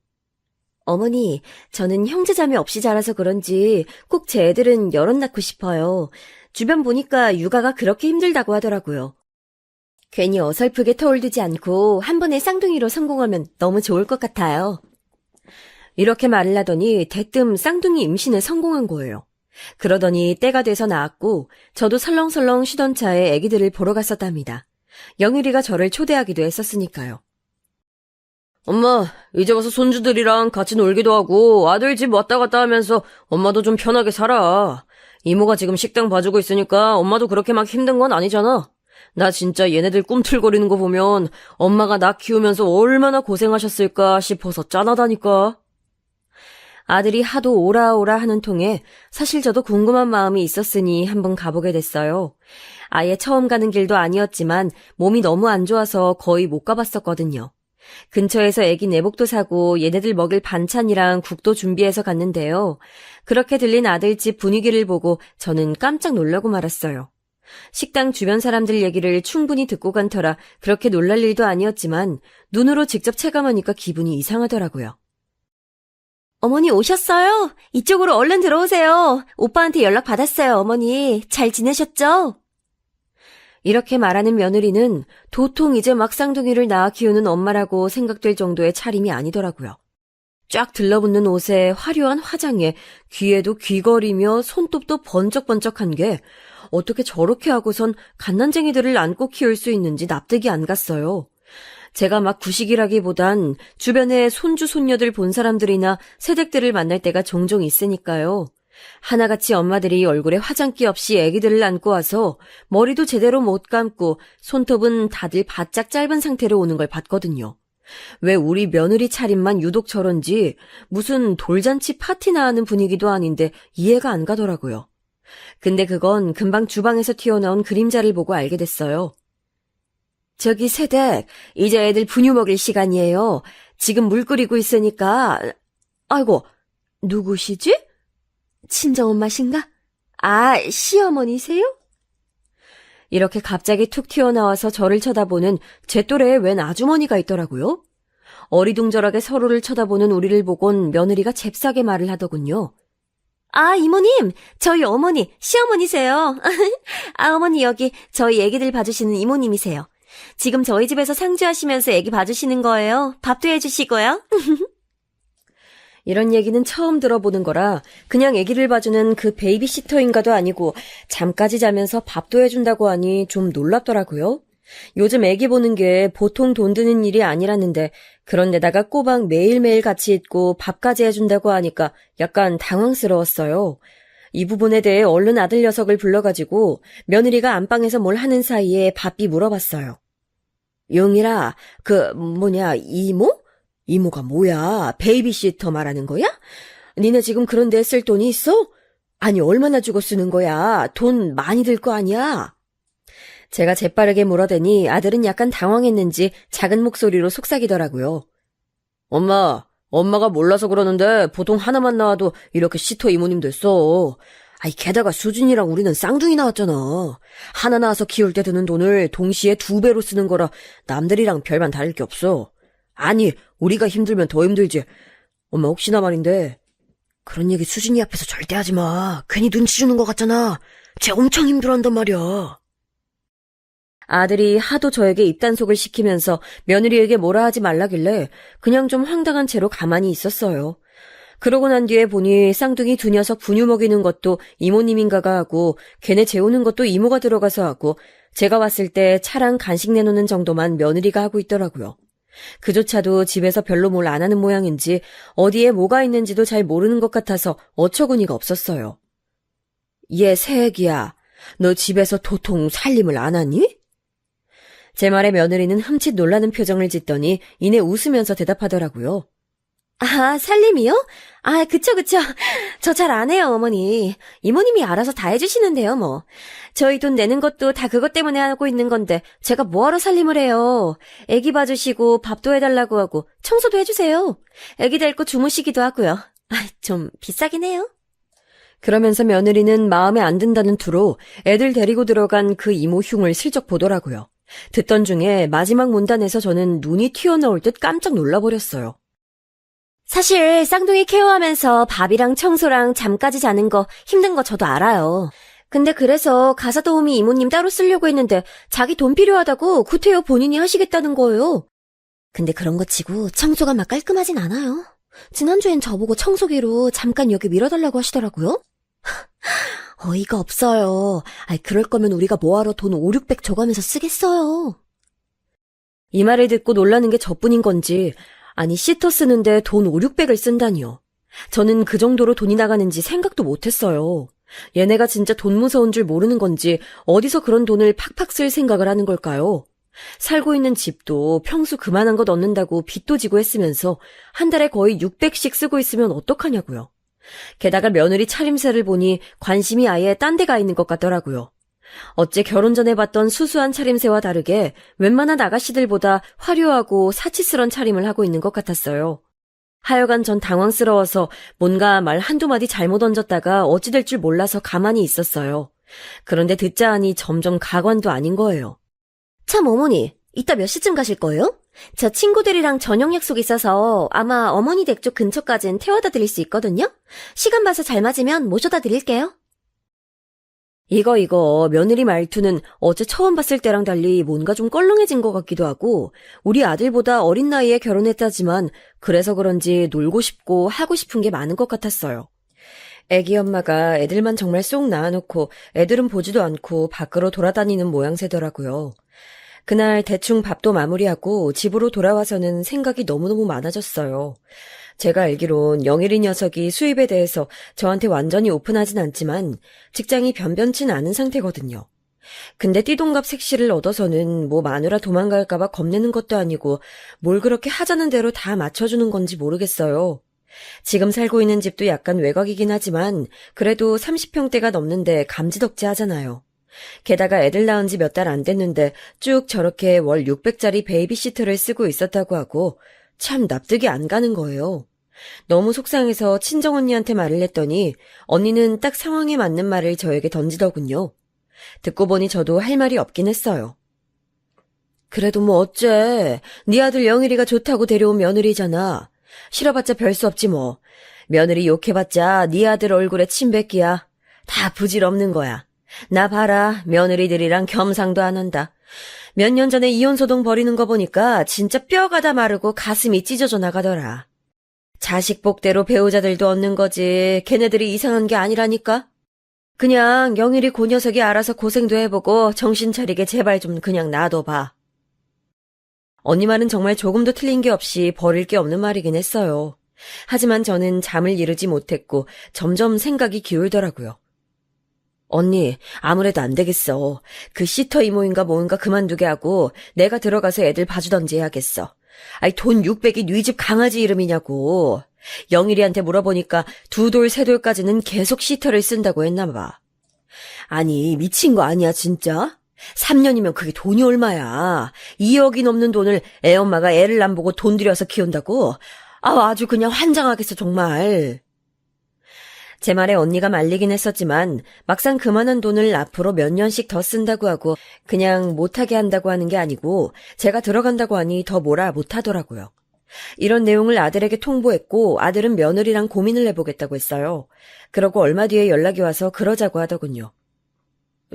어머니, 저는 형제자매 없이 자라서 그런지 꼭 제 애들은 여럿 낳고 싶어요. 주변 보니까 육아가 그렇게 힘들다고 하더라고요. 괜히 어설프게 터울두지 않고 한 번에 쌍둥이로 성공하면 너무 좋을 것 같아요. 이렇게 말을 하더니 대뜸 쌍둥이 임신에 성공한 거예요. 그러더니 때가 돼서 낳았고 저도 설렁설렁 쉬던 차에 아기들을 보러 갔었답니다. 영일이가 저를 초대하기도 했었으니까요. 엄마, 이제 와서 손주들이랑 같이 놀기도 하고 아들 집 왔다 갔다 하면서 엄마도 좀 편하게 살아. 이모가 지금 식당 봐주고 있으니까 엄마도 그렇게 막 힘든 건 아니잖아. 나 진짜 얘네들 꿈틀거리는 거 보면 엄마가 나 키우면서 얼마나 고생하셨을까 싶어서 짠하다니까. 아들이 하도 오라오라 하는 통에 사실 저도 궁금한 마음이 있었으니 한번 가보게 됐어요. 아예 처음 가는 길도 아니었지만 몸이 너무 안 좋아서 거의 못 가봤었거든요. 근처에서 애기 내복도 사고 얘네들 먹일 반찬이랑 국도 준비해서 갔는데요. 그렇게 들린 아들 집 분위기를 보고 저는 깜짝 놀라고 말았어요. 식당 주변 사람들 얘기를 충분히 듣고 간 터라 그렇게 놀랄 일도 아니었지만 눈으로 직접 체감하니까 기분이 이상하더라고요. 어머니 오셨어요? 이쪽으로 얼른 들어오세요. 오빠한테 연락 받았어요, 어머니. 잘 지내셨죠? 이렇게 말하는 며느리는 도통 이제 막 쌍둥이를 낳아 키우는 엄마라고 생각될 정도의 차림이 아니더라고요. 쫙 들러붙는 옷에 화려한 화장에 귀에도 귀걸이며 손톱도 번쩍번쩍한 게 어떻게 저렇게 하고선 갓난쟁이들을 안고 키울 수 있는지 납득이 안 갔어요. 제가 막 구식이라기보단 주변에 손주 손녀들 본 사람들이나 새댁들을 만날 때가 종종 있으니까요. 하나같이 엄마들이 얼굴에 화장기 없이 아기들을 안고 와서 머리도 제대로 못 감고 손톱은 다들 바짝 짧은 상태로 오는 걸 봤거든요. 왜 우리 며느리 차림만 유독 저런지 무슨 돌잔치 파티나 하는 분위기도 아닌데 이해가 안 가더라고요. 근데 그건 금방 주방에서 튀어나온 그림자를 보고 알게 됐어요. 저기 새댁, 이제 애들 분유 먹일 시간이에요. 지금 물 끓이고 있으니까... 아이고, 누구시지? 친정엄마신가? 아, 시어머니세요? 이렇게 갑자기 툭 튀어나와서 저를 쳐다보는 제 또래의 웬 아주머니가 있더라고요. 어리둥절하게 서로를 쳐다보는 우리를 보곤 며느리가 잽싸게 말을 하더군요. 아, 이모님, 저희 어머니, 시어머니세요. 아, 어머니 여기 저희 애기들 봐주시는 이모님이세요. 지금 저희 집에서 상주하시면서 애기 봐주시는 거예요. 밥도 해주시고요. 이런 얘기는 처음 들어보는 거라 그냥 애기를 봐주는 그 베이비시터인가도 아니고 잠까지 자면서 밥도 해준다고 하니 좀 놀랍더라고요. 요즘 애기 보는 게 보통 돈 드는 일이 아니라는데 그런데다가 꼬박 매일매일 같이 있고 밥까지 해준다고 하니까 약간 당황스러웠어요. 이 부분에 대해 얼른 아들 녀석을 불러가지고 며느리가 안방에서 뭘 하는 사이에 바삐 물어봤어요. 용일아, 이모? 이모가 뭐야? 베이비시터 말하는 거야? 니네 지금 그런 데 쓸 돈이 있어? 아니, 얼마나 주고 쓰는 거야? 돈 많이 들 거 아니야? 제가 재빠르게 물어대니 아들은 약간 당황했는지 작은 목소리로 속삭이더라고요. 엄마가 몰라서 그러는데 보통 하나만 나와도 이렇게 시터 이모님 됐어. 아이, 게다가 수진이랑 우리는 쌍둥이 나왔잖아. 하나 낳아서 키울 때 드는 돈을 동시에 2배로 쓰는 거라 남들이랑 별반 다를 게 없어. 아니, 우리가 힘들면 더 힘들지. 엄마 혹시나 말인데 그런 얘기 수진이 앞에서 절대 하지 마. 괜히 눈치 주는 것 같잖아. 쟤 엄청 힘들어한단 말이야. 아들이 하도 저에게 입단속을 시키면서 며느리에게 뭐라 하지 말라길래 그냥 좀 황당한 채로 가만히 있었어요. 그러고 난 뒤에 보니 쌍둥이 두 녀석 분유 먹이는 것도 이모님인가가 하고 걔네 재우는 것도 이모가 들어가서 하고 제가 왔을 때 차랑 간식 내놓는 정도만 며느리가 하고 있더라고요. 그조차도 집에서 별로 뭘 안 하는 모양인지 어디에 뭐가 있는지도 잘 모르는 것 같아서 어처구니가 없었어요. 얘 새애기야, 너 집에서 도통 살림을 안 하니? 제 말에 며느리는 흠칫 놀라는 표정을 짓더니 이내 웃으면서 대답하더라고요. 아, 살림이요? 아, 그쵸. 저 잘 안 해요, 어머니. 이모님이 알아서 다 해주시는데요, 뭐. 저희 돈 내는 것도 다 그것 때문에 하고 있는 건데 제가 뭐하러 살림을 해요. 애기 봐주시고 밥도 해달라고 하고 청소도 해주세요. 애기 데리고 주무시기도 하고요. 아, 좀 비싸긴 해요. 그러면서 며느리는 마음에 안 든다는 투로 애들 데리고 들어간 그 이모 흉을 슬쩍 보더라고요. 듣던 중에 마지막 문단에서 저는 눈이 튀어나올 듯 깜짝 놀라버렸어요. 사실 쌍둥이 케어하면서 밥이랑 청소랑 잠까지 자는 거 힘든 거 저도 알아요. 근데 그래서 가사 도우미 이모님 따로 쓰려고 했는데 자기 돈 필요하다고 구태여 본인이 하시겠다는 거예요. 근데 그런 거 치고 청소가 막 깔끔하진 않아요. 지난주엔 저보고 청소기로 잠깐 여기 밀어달라고 하시더라고요. 어이가 없어요. 아이, 그럴 거면 우리가 뭐하러 돈 5,600 줘가면서 쓰겠어요. 이 말을 듣고 놀라는 게 저뿐인 건지 아니 시터 쓰는데 돈 5,600을 쓴다니요. 저는 그 정도로 돈이 나가는지 생각도 못했어요. 얘네가 진짜 돈 무서운 줄 모르는 건지 어디서 그런 돈을 팍팍 쓸 생각을 하는 걸까요? 살고 있는 집도 평수 그만한 거 넣는다고 빚도 지고 했으면서 한 달에 거의 600씩 쓰고 있으면 어떡하냐고요. 게다가 며느리 차림새를 보니 관심이 아예 딴 데 가 있는 것 같더라고요. 어째 결혼 전에 봤던 수수한 차림새와 다르게 웬만한 아가씨들보다 화려하고 사치스런 차림을 하고 있는 것 같았어요. 하여간 전 당황스러워서 뭔가 말 한두 마디 잘못 얹었다가 어찌 될 줄 몰라서 가만히 있었어요. 그런데 듣자 하니 점점 가관도 아닌 거예요. 참 어머니, 이따 몇 시쯤 가실 거예요? 저 친구들이랑 저녁 약속 있어서 아마 어머니 댁 쪽 근처까진 태워다 드릴 수 있거든요? 시간 봐서 잘 맞으면 모셔다 드릴게요. 이거 며느리 말투는 어제 처음 봤을 때랑 달리 뭔가 좀 껄렁해진 것 같기도 하고 우리 아들보다 어린 나이에 결혼했다지만 그래서 그런지 놀고 싶고 하고 싶은 게 많은 것 같았어요. 애기 엄마가 애들만 정말 쏙 낳아놓고 애들은 보지도 않고 밖으로 돌아다니는 모양새더라고요. 그날 대충 밥도 마무리하고 집으로 돌아와서는 생각이 너무너무 많아졌어요. 제가 알기론 영일이 녀석이 수입에 대해서 저한테 완전히 오픈하진 않지만 직장이 변변치 않은 상태거든요. 근데 띠동갑 색시를 얻어서는 뭐 마누라 도망갈까봐 겁내는 것도 아니고 뭘 그렇게 하자는 대로 다 맞춰주는 건지 모르겠어요. 지금 살고 있는 집도 약간 외곽이긴 하지만 그래도 30평대가 넘는데 감지덕지 하잖아요. 게다가 애들 낳은 지 몇 달 안 됐는데 쭉 저렇게 월 600짜리 베이비시터를 쓰고 있었다고 하고 참 납득이 안 가는 거예요. 너무 속상해서 친정언니한테 말을 했더니 언니는 딱 상황에 맞는 말을 저에게 던지더군요. 듣고 보니 저도 할 말이 없긴 했어요. 그래도 뭐 어째. 네 아들 영일이가 좋다고 데려온 며느리잖아. 싫어봤자 별 수 없지 뭐. 며느리 욕해봤자 네 아들 얼굴에 침 뱉기야. 다 부질없는 거야. 나 봐라. 며느리들이랑 겸상도 안 한다. 몇 년 전에 이혼소동 벌이는 거 보니까 진짜 뼈가 다 마르고 가슴이 찢어져 나가더라. 자식 복대로 배우자들도 얻는 거지. 걔네들이 이상한 게 아니라니까. 그냥 영일이 그 녀석이 알아서 고생도 해보고 정신 차리게 제발 좀 그냥 놔둬봐. 언니 말은 정말 조금도 틀린 게 없이 버릴 게 없는 말이긴 했어요. 하지만 저는 잠을 이루지 못했고 점점 생각이 기울더라고요. 언니, 아무래도 안 되겠어. 그 시터 이모인가 뭐인가 그만두게 하고 내가 들어가서 애들 봐주던지 해야겠어. 아이, 돈 600이 네 집 강아지 이름이냐고. 영일이한테 물어보니까 2돌, 3돌까지는 계속 시터를 쓴다고 했나 봐. 아니, 미친 거 아니야, 진짜? 3년이면 그게 돈이 얼마야. 2억이 넘는 돈을 애엄마가 애를 안 보고 돈 들여서 키운다고? 아주 그냥 환장하겠어, 정말. 제 말에 언니가 말리긴 했었지만 막상 그만한 돈을 앞으로 몇 년씩 더 쓴다고 하고 그냥 못하게 한다고 하는 게 아니고 제가 들어간다고 하니 더 뭐라 못하더라고요. 이런 내용을 아들에게 통보했고 아들은 며느리랑 고민을 해보겠다고 했어요. 그러고 얼마 뒤에 연락이 와서 그러자고 하더군요.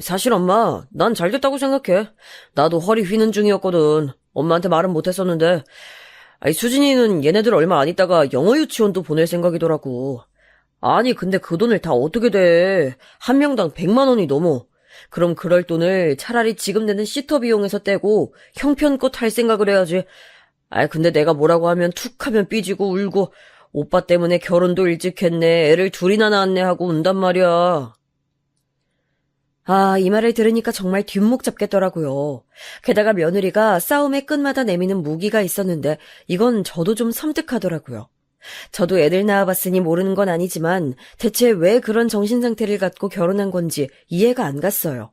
사실 엄마, 난 잘 됐다고 생각해. 나도 허리 휘는 중이었거든. 엄마한테 말은 못했었는데. 수진이는 얘네들 얼마 안 있다가 영어 유치원도 보낼 생각이더라고. 아니, 근데 그 돈을 다 어떻게 돼. 한 명당 100만 원이 넘어. 그럼 그럴 돈을 차라리 지금 내는 시터 비용에서 떼고 형편껏 할 생각을 해야지. 근데 내가 뭐라고 하면 툭 하면 삐지고 울고 오빠 때문에 결혼도 일찍 했네. 애를 둘이나 낳았네 하고 운단 말이야. 이 말을 들으니까 정말 뒷목 잡겠더라고요. 게다가 며느리가 싸움의 끝마다 내미는 무기가 있었는데 이건 저도 좀 섬뜩하더라고요. 저도 애들 낳아봤으니 모르는 건 아니지만 대체 왜 그런 정신상태를 갖고 결혼한 건지 이해가 안 갔어요.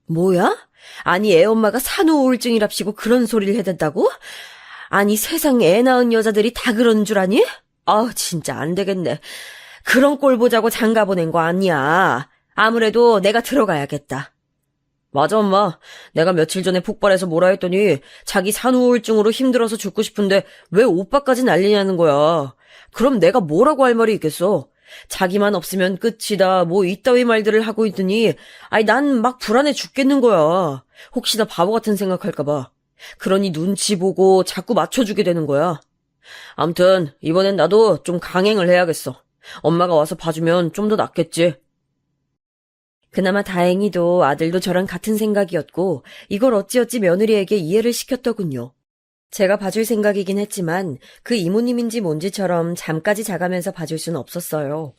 뭐야? 아니 애엄마가 산후우울증이랍시고 그런 소리를 해댄다고? 아니 세상에 애 낳은 여자들이 다 그런 줄 아니? 진짜 안 되겠네. 그런 꼴 보자고 장가 보낸 거 아니야. 아무래도 내가 들어가야겠다. 맞아 엄마. 내가 며칠 전에 폭발해서 뭐라 했더니 자기 산후우울증으로 힘들어서 죽고 싶은데 왜 오빠까지 난리냐는 거야. 그럼 내가 뭐라고 할 말이 있겠어. 자기만 없으면 끝이다 뭐 이따위 말들을 하고 있더니 난 막 불안해 죽겠는 거야. 혹시나 바보 같은 생각할까 봐. 그러니 눈치 보고 자꾸 맞춰주게 되는 거야. 암튼 이번엔 나도 좀 강행을 해야겠어. 엄마가 와서 봐주면 좀 더 낫겠지. 그나마 다행히도 아들도 저랑 같은 생각이었고 이걸 어찌어찌 며느리에게 이해를 시켰더군요. 제가 봐줄 생각이긴 했지만 그 이모님인지 뭔지처럼 잠까지 자가면서 봐줄 수는 없었어요.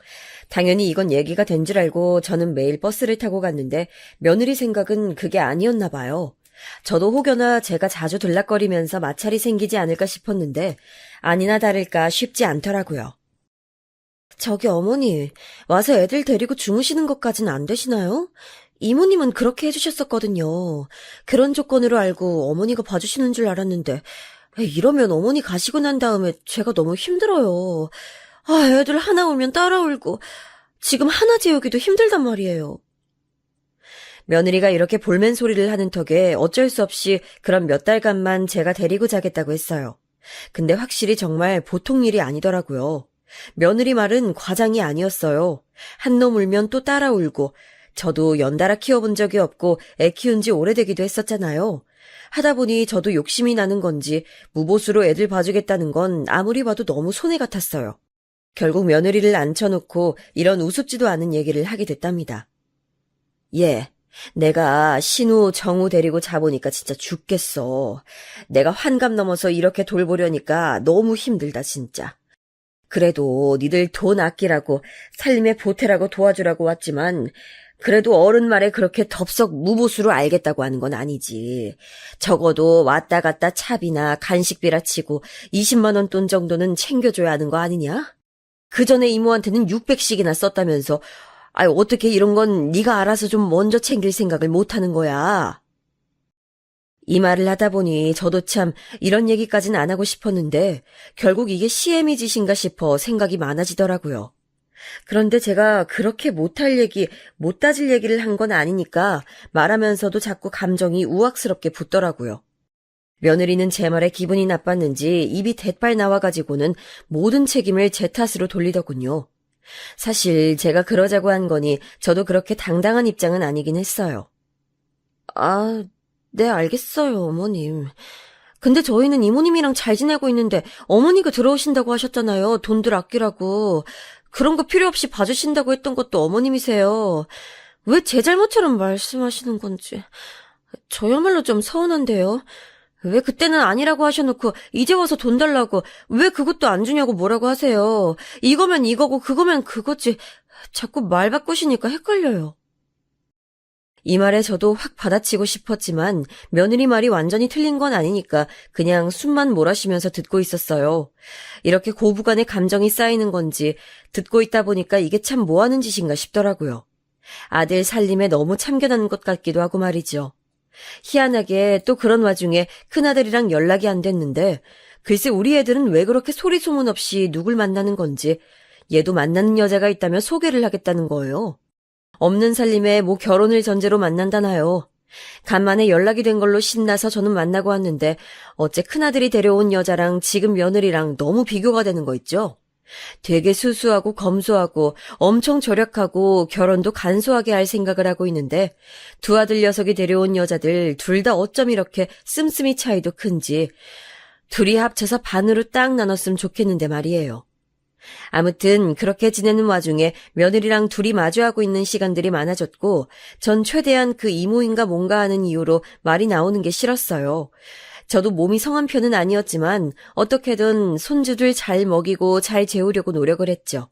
당연히 이건 얘기가 된 줄 알고 저는 매일 버스를 타고 갔는데 며느리 생각은 그게 아니었나 봐요. 저도 혹여나 제가 자주 들락거리면서 마찰이 생기지 않을까 싶었는데 아니나 다를까 쉽지 않더라고요. 저기 어머니, 와서 애들 데리고 주무시는 것까진 안 되시나요? 이모님은 그렇게 해주셨었거든요. 그런 조건으로 알고 어머니가 봐주시는 줄 알았는데 이러면 어머니 가시고 난 다음에 제가 너무 힘들어요. 애들 하나 울면 따라 울고 지금 하나 재우기도 힘들단 말이에요. 며느리가 이렇게 볼멘 소리를 하는 턱에 어쩔 수 없이 그런 몇 달간만 제가 데리고 자겠다고 했어요. 근데 확실히 정말 보통 일이 아니더라고요. 며느리 말은 과장이 아니었어요. 한 놈 울면 또 따라 울고 저도 연달아 키워본 적이 없고 애 키운 지 오래되기도 했었잖아요. 하다 보니 저도 욕심이 나는 건지 무보수로 애들 봐주겠다는 건 아무리 봐도 너무 손해 같았어요. 결국 며느리를 앉혀놓고 이런 우습지도 않은 얘기를 하게 됐답니다. 내가 신우, 정우 데리고 자보니까 진짜 죽겠어. 내가 환갑 넘어서 이렇게 돌보려니까 너무 힘들다 진짜. 그래도 니들 돈 아끼라고 살림에 보태라고 도와주라고 왔지만 그래도 어른 말에 그렇게 덥석 무보수로 알겠다고 하는 건 아니지. 적어도 왔다 갔다 차비나 간식비라 치고 20만 원 돈 정도는 챙겨줘야 하는 거 아니냐? 그 전에 이모한테는 600씩이나 썼다면서 어떻게 이런 건 네가 알아서 좀 먼저 챙길 생각을 못 하는 거야. 이 말을 하다 보니 저도 참 이런 얘기까진 안 하고 싶었는데 결국 이게 시애미 짓인가 싶어 생각이 많아지더라고요. 그런데 제가 그렇게 못할 얘기, 못 따질 얘기를 한 건 아니니까 말하면서도 자꾸 감정이 우악스럽게 붙더라고요. 며느리는 제 말에 기분이 나빴는지 입이 대빨 나와가지고는 모든 책임을 제 탓으로 돌리더군요. 사실 제가 그러자고 한 거니 저도 그렇게 당당한 입장은 아니긴 했어요. 네, 알겠어요, 어머님. 근데 저희는 이모님이랑 잘 지내고 있는데 어머니가 들어오신다고 하셨잖아요. 돈들 아끼라고. 그런 거 필요 없이 봐주신다고 했던 것도 어머님이세요. 왜 제 잘못처럼 말씀하시는 건지. 저야말로 좀 서운한데요. 왜 그때는 아니라고 하셔놓고 이제 와서 돈 달라고 왜 그것도 안 주냐고 뭐라고 하세요. 이거면 이거고 그거면 그거지. 자꾸 말 바꾸시니까 헷갈려요. 이 말에 저도 확 받아치고 싶었지만 며느리 말이 완전히 틀린 건 아니니까 그냥 숨만 몰아쉬면서 듣고 있었어요. 이렇게 고부간의 감정이 쌓이는 건지 듣고 있다 보니까 이게 참 뭐하는 짓인가 싶더라고요. 아들 살림에 너무 참견하는 것 같기도 하고 말이죠. 희한하게 또 그런 와중에 큰아들이랑 연락이 안 됐는데 글쎄 우리 애들은 왜 그렇게 소리 소문 없이 누굴 만나는 건지 얘도 만나는 여자가 있다며 소개를 하겠다는 거예요. 없는 살림에 뭐 결혼을 전제로 만난다나요. 간만에 연락이 된 걸로 신나서 저는 만나고 왔는데 어째 큰아들이 데려온 여자랑 지금 며느리랑 너무 비교가 되는 거 있죠. 되게 수수하고 검소하고 엄청 절약하고 결혼도 간소하게 할 생각을 하고 있는데 두 아들 녀석이 데려온 여자들 둘 다 어쩜 이렇게 씀씀이 차이도 큰지 둘이 합쳐서 반으로 딱 나눴으면 좋겠는데 말이에요. 아무튼 그렇게 지내는 와중에 며느리랑 둘이 마주하고 있는 시간들이 많아졌고 전 최대한 그 이모인가 뭔가 하는 이유로 말이 나오는 게 싫었어요. 저도 몸이 성한 편은 아니었지만 어떻게든 손주들 잘 먹이고 잘 재우려고 노력을 했죠.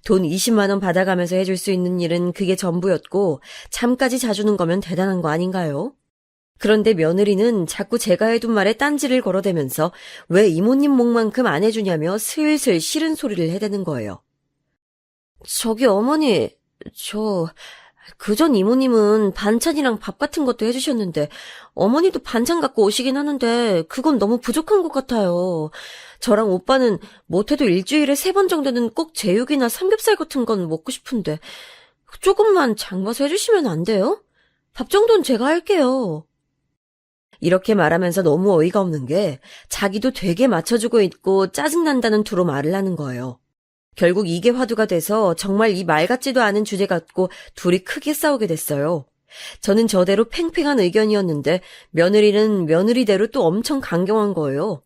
돈 20만 원 받아가면서 해줄 수 있는 일은 그게 전부였고 잠까지 자주는 거면 대단한 거 아닌가요? 그런데 며느리는 자꾸 제가 해둔 말에 딴지를 걸어대면서 왜 이모님 목만큼 안 해주냐며 슬슬 싫은 소리를 해대는 거예요. 저기 어머니, 그전 이모님은 반찬이랑 밥 같은 것도 해주셨는데 어머니도 반찬 갖고 오시긴 하는데 그건 너무 부족한 것 같아요. 저랑 오빠는 못해도 일주일에 3번 정도는 꼭 제육이나 삼겹살 같은 건 먹고 싶은데 조금만 장봐서 해주시면 안 돼요? 밥 정도는 제가 할게요. 이렇게 말하면서 너무 어이가 없는 게 자기도 되게 맞춰주고 있고 짜증난다는 투로 말을 하는 거예요. 결국 이게 화두가 돼서 정말 이 말 같지도 않은 주제 갖고 둘이 크게 싸우게 됐어요. 저는 저대로 팽팽한 의견이었는데 며느리는 며느리대로 또 엄청 강경한 거예요.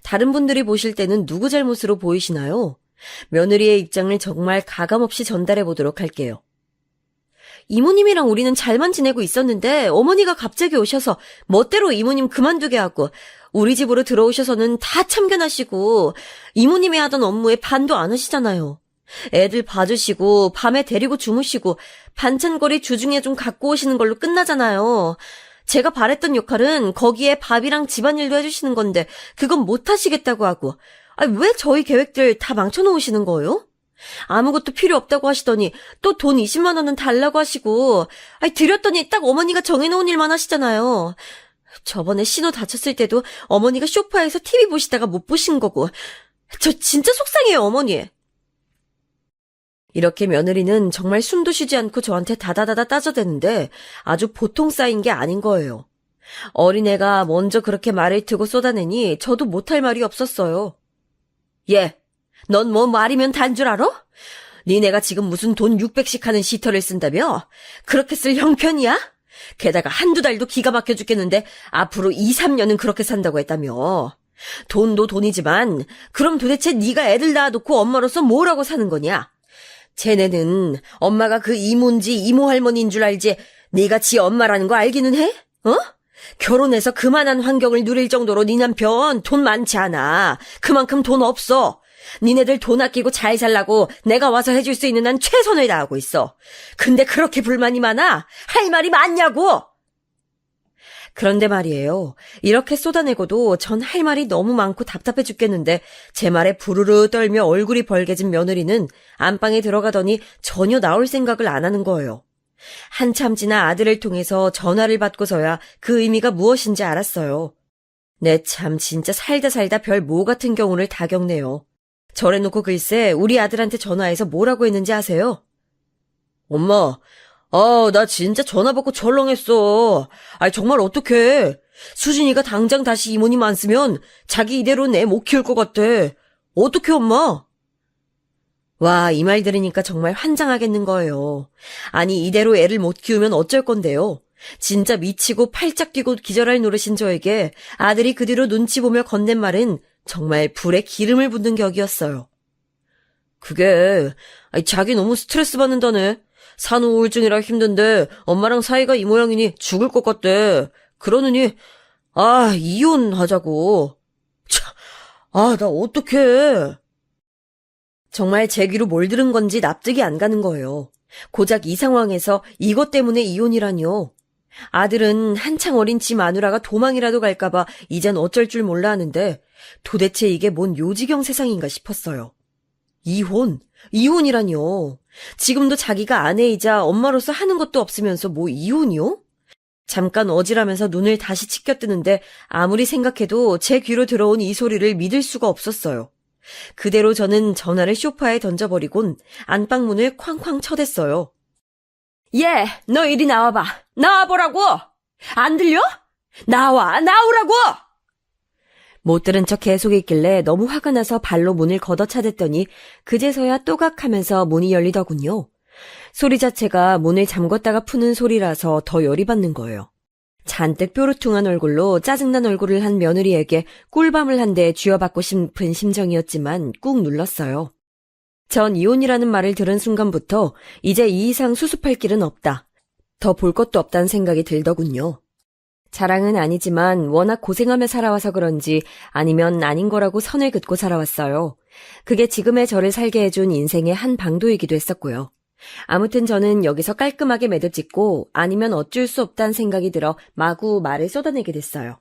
다른 분들이 보실 때는 누구 잘못으로 보이시나요? 며느리의 입장을 정말 가감없이 전달해 보도록 할게요. 이모님이랑 우리는 잘만 지내고 있었는데 어머니가 갑자기 오셔서 멋대로 이모님 그만두게 하고 우리 집으로 들어오셔서는 다 참견하시고 이모님이 하던 업무에 반도 안 하시잖아요. 애들 봐주시고 밤에 데리고 주무시고 반찬거리 주중에 좀 갖고 오시는 걸로 끝나잖아요. 제가 바랬던 역할은 거기에 밥이랑 집안일도 해주시는 건데 그건 못 하시겠다고 하고 왜 저희 계획들 다 망쳐놓으시는 거예요? 아무것도 필요 없다고 하시더니 또 돈 20만 원은 달라고 하시고 드렸더니 딱 어머니가 정해놓은 일만 하시잖아요. 저번에 신호 다쳤을 때도 어머니가 소파에서 TV 보시다가 못 보신 거고 저 진짜 속상해요 어머니. 이렇게 며느리는 정말 숨도 쉬지 않고 저한테 다다다다 따져대는데 아주 보통 쌓인 게 아닌 거예요. 어린애가 먼저 그렇게 말을 트고 쏟아내니 저도 못할 말이 없었어요. 넌 뭐 말이면 단 줄 알아? 니네가 지금 무슨 돈 600씩 하는 시터를 쓴다며? 그렇게 쓸 형편이야? 게다가 한두 달도 기가 막혀 죽겠는데 앞으로 2, 3년은 그렇게 산다고 했다며. 돈도 돈이지만 그럼 도대체 네가 애들 낳아놓고 엄마로서 뭐라고 사는 거냐? 쟤네는 엄마가 그 이모인지 이모 할머니인 줄 알지 네가 지 엄마라는 거 알기는 해? 결혼해서 그만한 환경을 누릴 정도로 네 남편 돈 많지 않아. 그만큼 돈 없어. 니네들 돈 아끼고 잘 살라고 내가 와서 해줄 수 있는 한 최선을 다하고 있어. 근데 그렇게 불만이 많아? 할 말이 많냐고! 그런데 말이에요. 이렇게 쏟아내고도 전 할 말이 너무 많고 답답해 죽겠는데 제 말에 부르르 떨며 얼굴이 벌개진 며느리는 안방에 들어가더니 전혀 나올 생각을 안 하는 거예요. 한참 지나 아들을 통해서 전화를 받고서야 그 의미가 무엇인지 알았어요. 내 참 진짜 살다 별 모 같은 경우를 다 겪네요. 저래놓고 글쎄 우리 아들한테 전화해서 뭐라고 했는지 아세요? 엄마, 나 진짜 전화 받고 철렁했어. 정말 어떡해. 수진이가 당장 다시 이모님 안 쓰면 자기 이대로는 애 못 키울 것 같아. 어떡해, 엄마? 와, 이 말 들으니까 정말 환장하겠는 거예요. 아니, 이대로 애를 못 키우면 어쩔 건데요. 진짜 미치고 팔짝 뛰고 기절할 노릇인 저에게 아들이 그 뒤로 눈치 보며 건넨 말은 정말 불에 기름을 붓는 격이었어요. 그게, 자기 너무 스트레스 받는다네. 산후 우울증이라 힘든데 엄마랑 사이가 이 모양이니 죽을 것 같대. 그러느니, 이혼하자고. 참, 나 어떡해. 정말 제 귀로 뭘 들은 건지 납득이 안 가는 거예요. 고작 이 상황에서 이것 때문에 이혼이라니요. 아들은 한창 어린 지 마누라가 도망이라도 갈까봐 이젠 어쩔 줄 몰라 하는데 도대체 이게 뭔 요지경 세상인가 싶었어요. 이혼이라니요. 지금도 자기가 아내이자 엄마로서 하는 것도 없으면서 뭐 이혼이요? 잠깐 어지라면서 눈을 다시 치켜뜨는데 아무리 생각해도 제 귀로 들어온 이 소리를 믿을 수가 없었어요. 그대로 저는 전화를 소파에 던져버리곤 안방 문을 쾅쾅 쳐댔어요. 예, 너 이리 나와봐. 나와보라고! 안 들려? 나오라고! 못 들은 척 계속 있길래 너무 화가 나서 발로 문을 걷어차댔더니 그제서야 또각하면서 문이 열리더군요. 소리 자체가 문을 잠궜다가 푸는 소리라서 더 열이 받는 거예요. 잔뜩 뾰루퉁한 얼굴로 짜증난 얼굴을 한 며느리에게 꿀밤을 한 대 쥐어받고 싶은 심정이었지만 꾹 눌렀어요. 전 이혼이라는 말을 들은 순간부터 이제 이 이상 수습할 길은 없다. 더 볼 것도 없다는 생각이 들더군요. 자랑은 아니지만 워낙 고생하며 살아와서 그런지 아니면 아닌 거라고 선을 긋고 살아왔어요. 그게 지금의 저를 살게 해준 인생의 한 방도이기도 했었고요. 아무튼 저는 여기서 깔끔하게 매듭 짓고 아니면 어쩔 수 없다는 생각이 들어 마구 말을 쏟아내게 됐어요.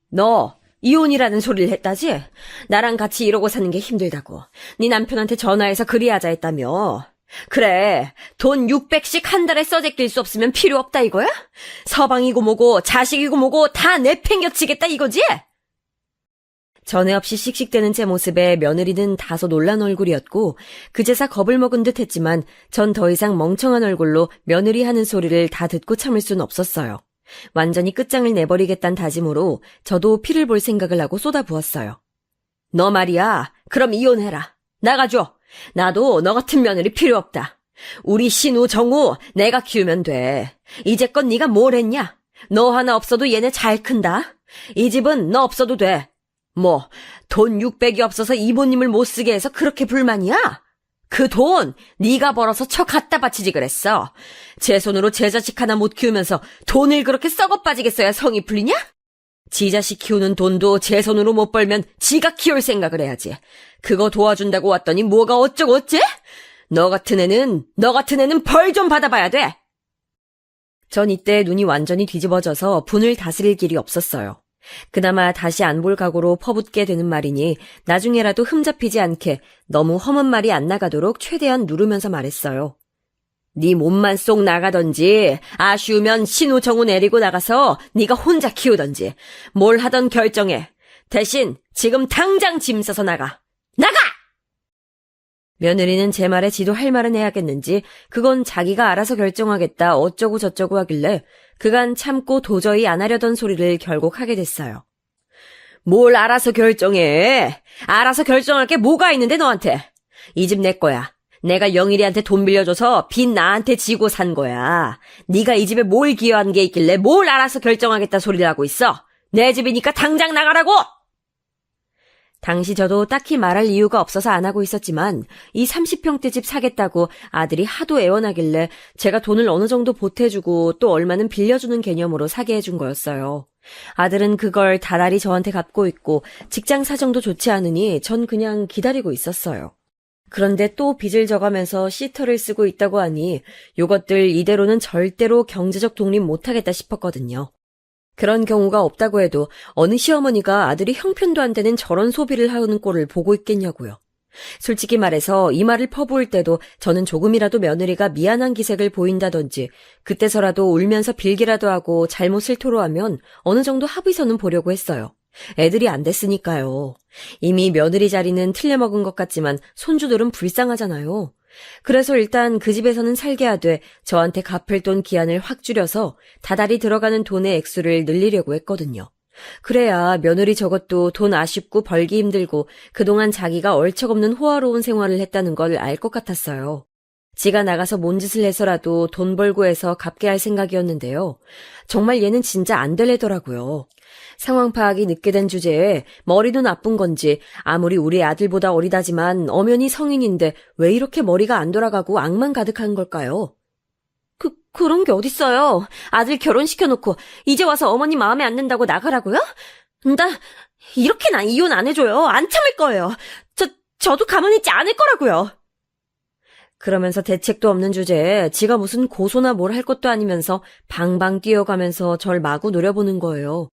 너 이혼이라는 소리를 했다지? 나랑 같이 이러고 사는 게 힘들다고. 네 남편한테 전화해서 그리하자 했다며. 그래, 돈 600씩 한 달에 써제낄 수 없으면 필요 없다 이거야? 서방이고 뭐고 자식이고 뭐고 다 내팽겨치겠다 이거지? 전에 없이 씩씩대는 제 모습에 며느리는 다소 놀란 얼굴이었고 그제서 겁을 먹은 듯 했지만 전 더 이상 멍청한 얼굴로 며느리 하는 소리를 다 듣고 참을 순 없었어요. 완전히 끝장을 내버리겠다는 다짐으로 저도 피를 볼 생각을 하고 쏟아부었어요. 너 말이야. 그럼 이혼해라. 나가줘. 나도 너 같은 며느리 필요 없다. 우리 신우 정우 내가 키우면 돼. 이제껏 네가 뭘 했냐? 너 하나 없어도 얘네 잘 큰다. 이 집은 너 없어도 돼. 뭐 돈 600이 없어서 이모님을 못 쓰게 해서 그렇게 불만이야? 그 돈 네가 벌어서 저 갖다 바치지 그랬어. 제 손으로 제 자식 하나 못 키우면서 돈을 그렇게 썩어 빠지게 써야 성이 풀리냐? 지 자식 키우는 돈도 제 손으로 못 벌면 지가 키울 생각을 해야지. 그거 도와준다고 왔더니 뭐가 어쩌고 어째? 너 같은 애는 벌 좀 받아봐야 돼. 전 이때 눈이 완전히 뒤집어져서 분을 다스릴 길이 없었어요. 그나마 다시 안 볼 각오로 퍼붓게 되는 말이니 나중에라도 흠잡히지 않게 너무 험한 말이 안 나가도록 최대한 누르면서 말했어요. 네 몸만 쏙 나가던지 아쉬우면 신우 정우 내리고 나가서 네가 혼자 키우던지 뭘 하던 결정해. 대신 지금 당장 짐 싸서 나가. 나가! 며느리는 제 말에 지도 할 말은 해야겠는지 그건 자기가 알아서 결정하겠다 어쩌고 저쩌고 하길래 그간 참고 도저히 안 하려던 소리를 결국 하게 됐어요. 뭘 알아서 결정해. 알아서 결정할 게 뭐가 있는데 너한테. 이 집 내 거야. 내가 영일이한테 돈 빌려줘서 빚 나한테 지고 산 거야. 네가 이 집에 뭘 기여한 게 있길래 뭘 알아서 결정하겠다 소리를 하고 있어. 내 집이니까 당장 나가라고! 당시 저도 딱히 말할 이유가 없어서 안 하고 있었지만 이 30평대 집 사겠다고 아들이 하도 애원하길래 제가 돈을 어느 정도 보태주고 또 얼마는 빌려주는 개념으로 사게 해준 거였어요. 아들은 그걸 다달이 저한테 갚고 있고 직장 사정도 좋지 않으니 전 그냥 기다리고 있었어요. 그런데 또 빚을 져가면서 시터를 쓰고 있다고 하니 요것들 이대로는 절대로 경제적 독립 못하겠다 싶었거든요. 그런 경우가 없다고 해도 어느 시어머니가 아들이 형편도 안 되는 저런 소비를 하는 꼴을 보고 있겠냐고요. 솔직히 말해서 이 말을 퍼부을 때도 저는 조금이라도 며느리가 미안한 기색을 보인다든지 그때서라도 울면서 빌기라도 하고 잘못을 토로하면 어느 정도 합의선은 보려고 했어요. 애들이 안 됐으니까요. 이미 며느리 자리는 틀려먹은 것 같지만 손주들은 불쌍하잖아요. 그래서 일단 그 집에서는 살게 하되 저한테 갚을 돈 기한을 확 줄여서 다달이 들어가는 돈의 액수를 늘리려고 했거든요. 그래야 며느리 저것도 돈 아쉽고 벌기 힘들고 그동안 자기가 얼척없는 호화로운 생활을 했다는 걸 알 것 같았어요. 지가 나가서 뭔 짓을 해서라도 돈 벌고 해서 갚게 할 생각이었는데요. 정말 얘는 진짜 안 될래더라고요. 상황 파악이 늦게 된 주제에 머리도 나쁜 건지 아무리 우리 아들보다 어리다지만 엄연히 성인인데 왜 이렇게 머리가 안 돌아가고 악만 가득한 걸까요? 그런 게 어딨어요. 아들 결혼시켜놓고 이제 와서 어머니 마음에 안 든다고 나가라고요? 이렇게는 이혼 안 해줘요. 안 참을 거예요. 저도 가만히 있지 않을 거라고요. 그러면서 대책도 없는 주제에 지가 무슨 고소나 뭘 할 것도 아니면서 방방 뛰어가면서 절 마구 노려보는 거예요.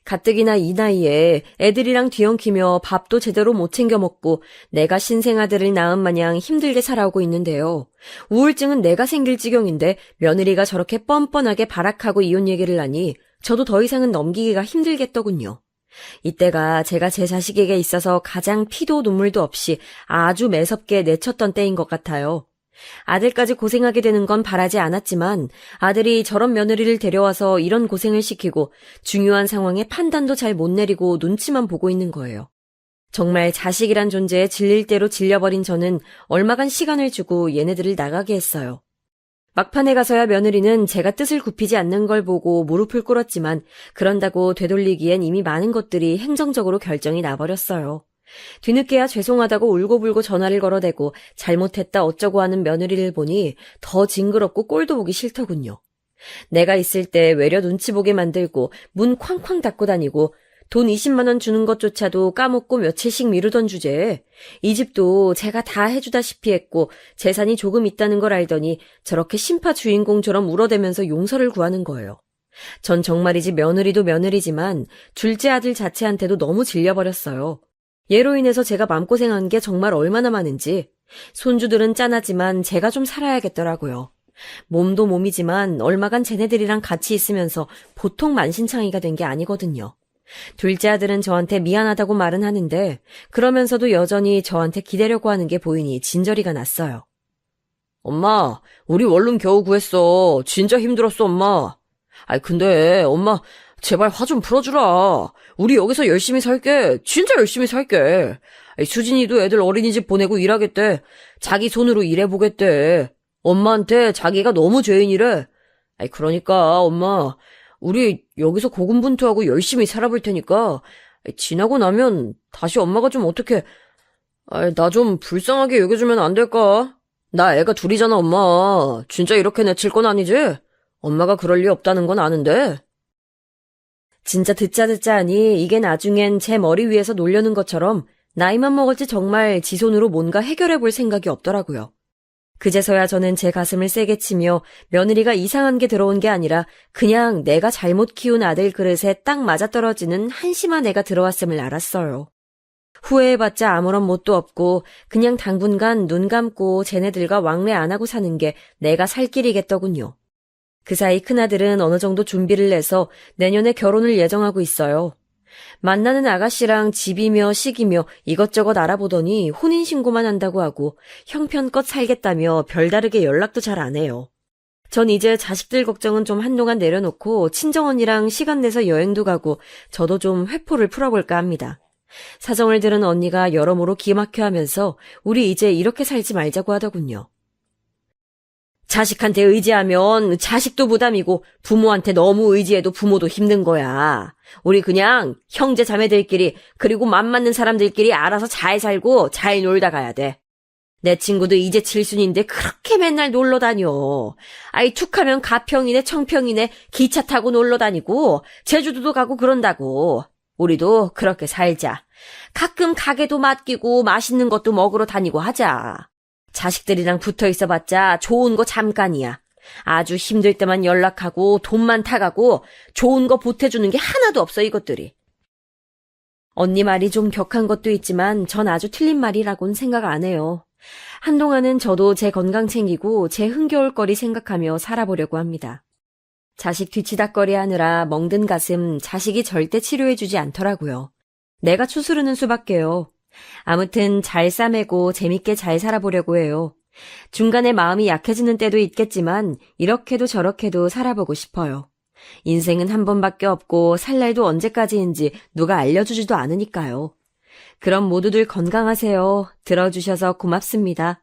가뜩이나 이 나이에 애들이랑 뒤엉키며 밥도 제대로 못 챙겨 먹고 내가 신생아들을 낳은 마냥 힘들게 살아오고 있는데요. 우울증은 내가 생길 지경인데 며느리가 저렇게 뻔뻔하게 발악하고 이혼 얘기를 하니 저도 더 이상은 넘기기가 힘들겠더군요. 이때가 제가 제 자식에게 있어서 가장 피도 눈물도 없이 아주 매섭게 내쳤던 때인 것 같아요. 아들까지 고생하게 되는 건 바라지 않았지만 아들이 저런 며느리를 데려와서 이런 고생을 시키고 중요한 상황에 판단도 잘 못 내리고 눈치만 보고 있는 거예요. 정말 자식이란 존재에 질릴 대로 질려버린 저는 얼마간 시간을 주고 얘네들을 나가게 했어요. 막판에 가서야 며느리는 제가 뜻을 굽히지 않는 걸 보고 무릎을 꿇었지만 그런다고 되돌리기엔 이미 많은 것들이 행정적으로 결정이 나버렸어요. 뒤늦게야 죄송하다고 울고불고 전화를 걸어대고 잘못했다 어쩌고 하는 며느리를 보니 더 징그럽고 꼴도 보기 싫더군요. 내가 있을 때 외려 눈치 보게 만들고 문 쾅쾅 닫고 다니고 돈 20만 원 주는 것조차도 까먹고 며칠씩 미루던 주제에 이 집도 제가 다 해주다시피 했고 재산이 조금 있다는 걸 알더니 저렇게 심파 주인공처럼 울어대면서 용서를 구하는 거예요. 전 정말이지 며느리도 며느리지만 둘째 아들 자체한테도 너무 질려버렸어요. 얘로 인해서 제가 맘고생한 게 정말 얼마나 많은지. 손주들은 짠하지만 제가 좀 살아야겠더라고요. 몸도 몸이지만 얼마간 쟤네들이랑 같이 있으면서 보통 만신창이가 된 게 아니거든요. 둘째 아들은 저한테 미안하다고 말은 하는데 그러면서도 여전히 저한테 기대려고 하는 게 보이니 진저리가 났어요. 엄마, 우리 원룸 겨우 구했어. 진짜 힘들었어, 엄마. 근데 엄마 제발 화 좀 풀어주라. 우리 여기서 열심히 살게. 진짜 열심히 살게. 수진이도 애들 어린이집 보내고 일하겠대. 자기 손으로 일해보겠대. 엄마한테 자기가 너무 죄인이래. 그러니까 엄마, 우리 여기서 고군분투하고 열심히 살아볼 테니까 지나고 나면 다시 엄마가 좀 어떻게 나 좀 불쌍하게 여겨주면 안 될까? 나 애가 둘이잖아, 엄마. 진짜 이렇게 내칠 건 아니지? 엄마가 그럴 리 없다는 건 아는데. 진짜 듣자 하니 이게 나중엔 제 머리 위에서 놀려는 것처럼 나이만 먹을지 정말 지 손으로 뭔가 해결해 볼 생각이 없더라고요. 그제서야 저는 제 가슴을 세게 치며 며느리가 이상한 게 들어온 게 아니라 그냥 내가 잘못 키운 아들 그릇에 딱 맞아떨어지는 한심한 애가 들어왔음을 알았어요. 후회해봤자 아무런 뭣도 없고 그냥 당분간 눈 감고 쟤네들과 왕래 안 하고 사는 게 내가 살 길이겠더군요. 그 사이 큰아들은 어느 정도 준비를 해서 내년에 결혼을 예정하고 있어요. 만나는 아가씨랑 집이며 시기며 이것저것 알아보더니 혼인신고만 한다고 하고 형편껏 살겠다며 별다르게 연락도 잘 안 해요. 전 이제 자식들 걱정은 좀 한동안 내려놓고 친정언니랑 시간 내서 여행도 가고 저도 좀 회포를 풀어볼까 합니다. 사정을 들은 언니가 여러모로 기막혀 하면서 우리 이제 이렇게 살지 말자고 하더군요. 자식한테 의지하면 자식도 부담이고 부모한테 너무 의지해도 부모도 힘든 거야. 우리 그냥 형제 자매들끼리 그리고 맘 맞는 사람들끼리 알아서 잘 살고 잘 놀다 가야 돼. 내 친구도 이제 칠순인데 그렇게 맨날 놀러 다녀. 아이 툭하면 가평이네 청평이네 기차 타고 놀러 다니고 제주도도 가고 그런다고. 우리도 그렇게 살자. 가끔 가게도 맡기고 맛있는 것도 먹으러 다니고 하자. 자식들이랑 붙어 있어봤자 좋은 거 잠깐이야. 아주 힘들 때만 연락하고 돈만 타가고 좋은 거 보태주는 게 하나도 없어 이것들이. 언니 말이 좀 격한 것도 있지만 전 아주 틀린 말이라고는 생각 안 해요. 한동안은 저도 제 건강 챙기고 제 흥겨울 거리 생각하며 살아보려고 합니다. 자식 뒤치다꺼리 하느라 멍든 가슴 자식이 절대 치료해주지 않더라고요. 내가 추스르는 수밖에요. 아무튼 잘 싸매고 재밌게 잘 살아보려고 해요. 중간에 마음이 약해지는 때도 있겠지만 이렇게도 저렇게도 살아보고 싶어요. 인생은 한 번밖에 없고 살 날도 언제까지인지 누가 알려주지도 않으니까요. 그럼 모두들 건강하세요. 들어주셔서 고맙습니다.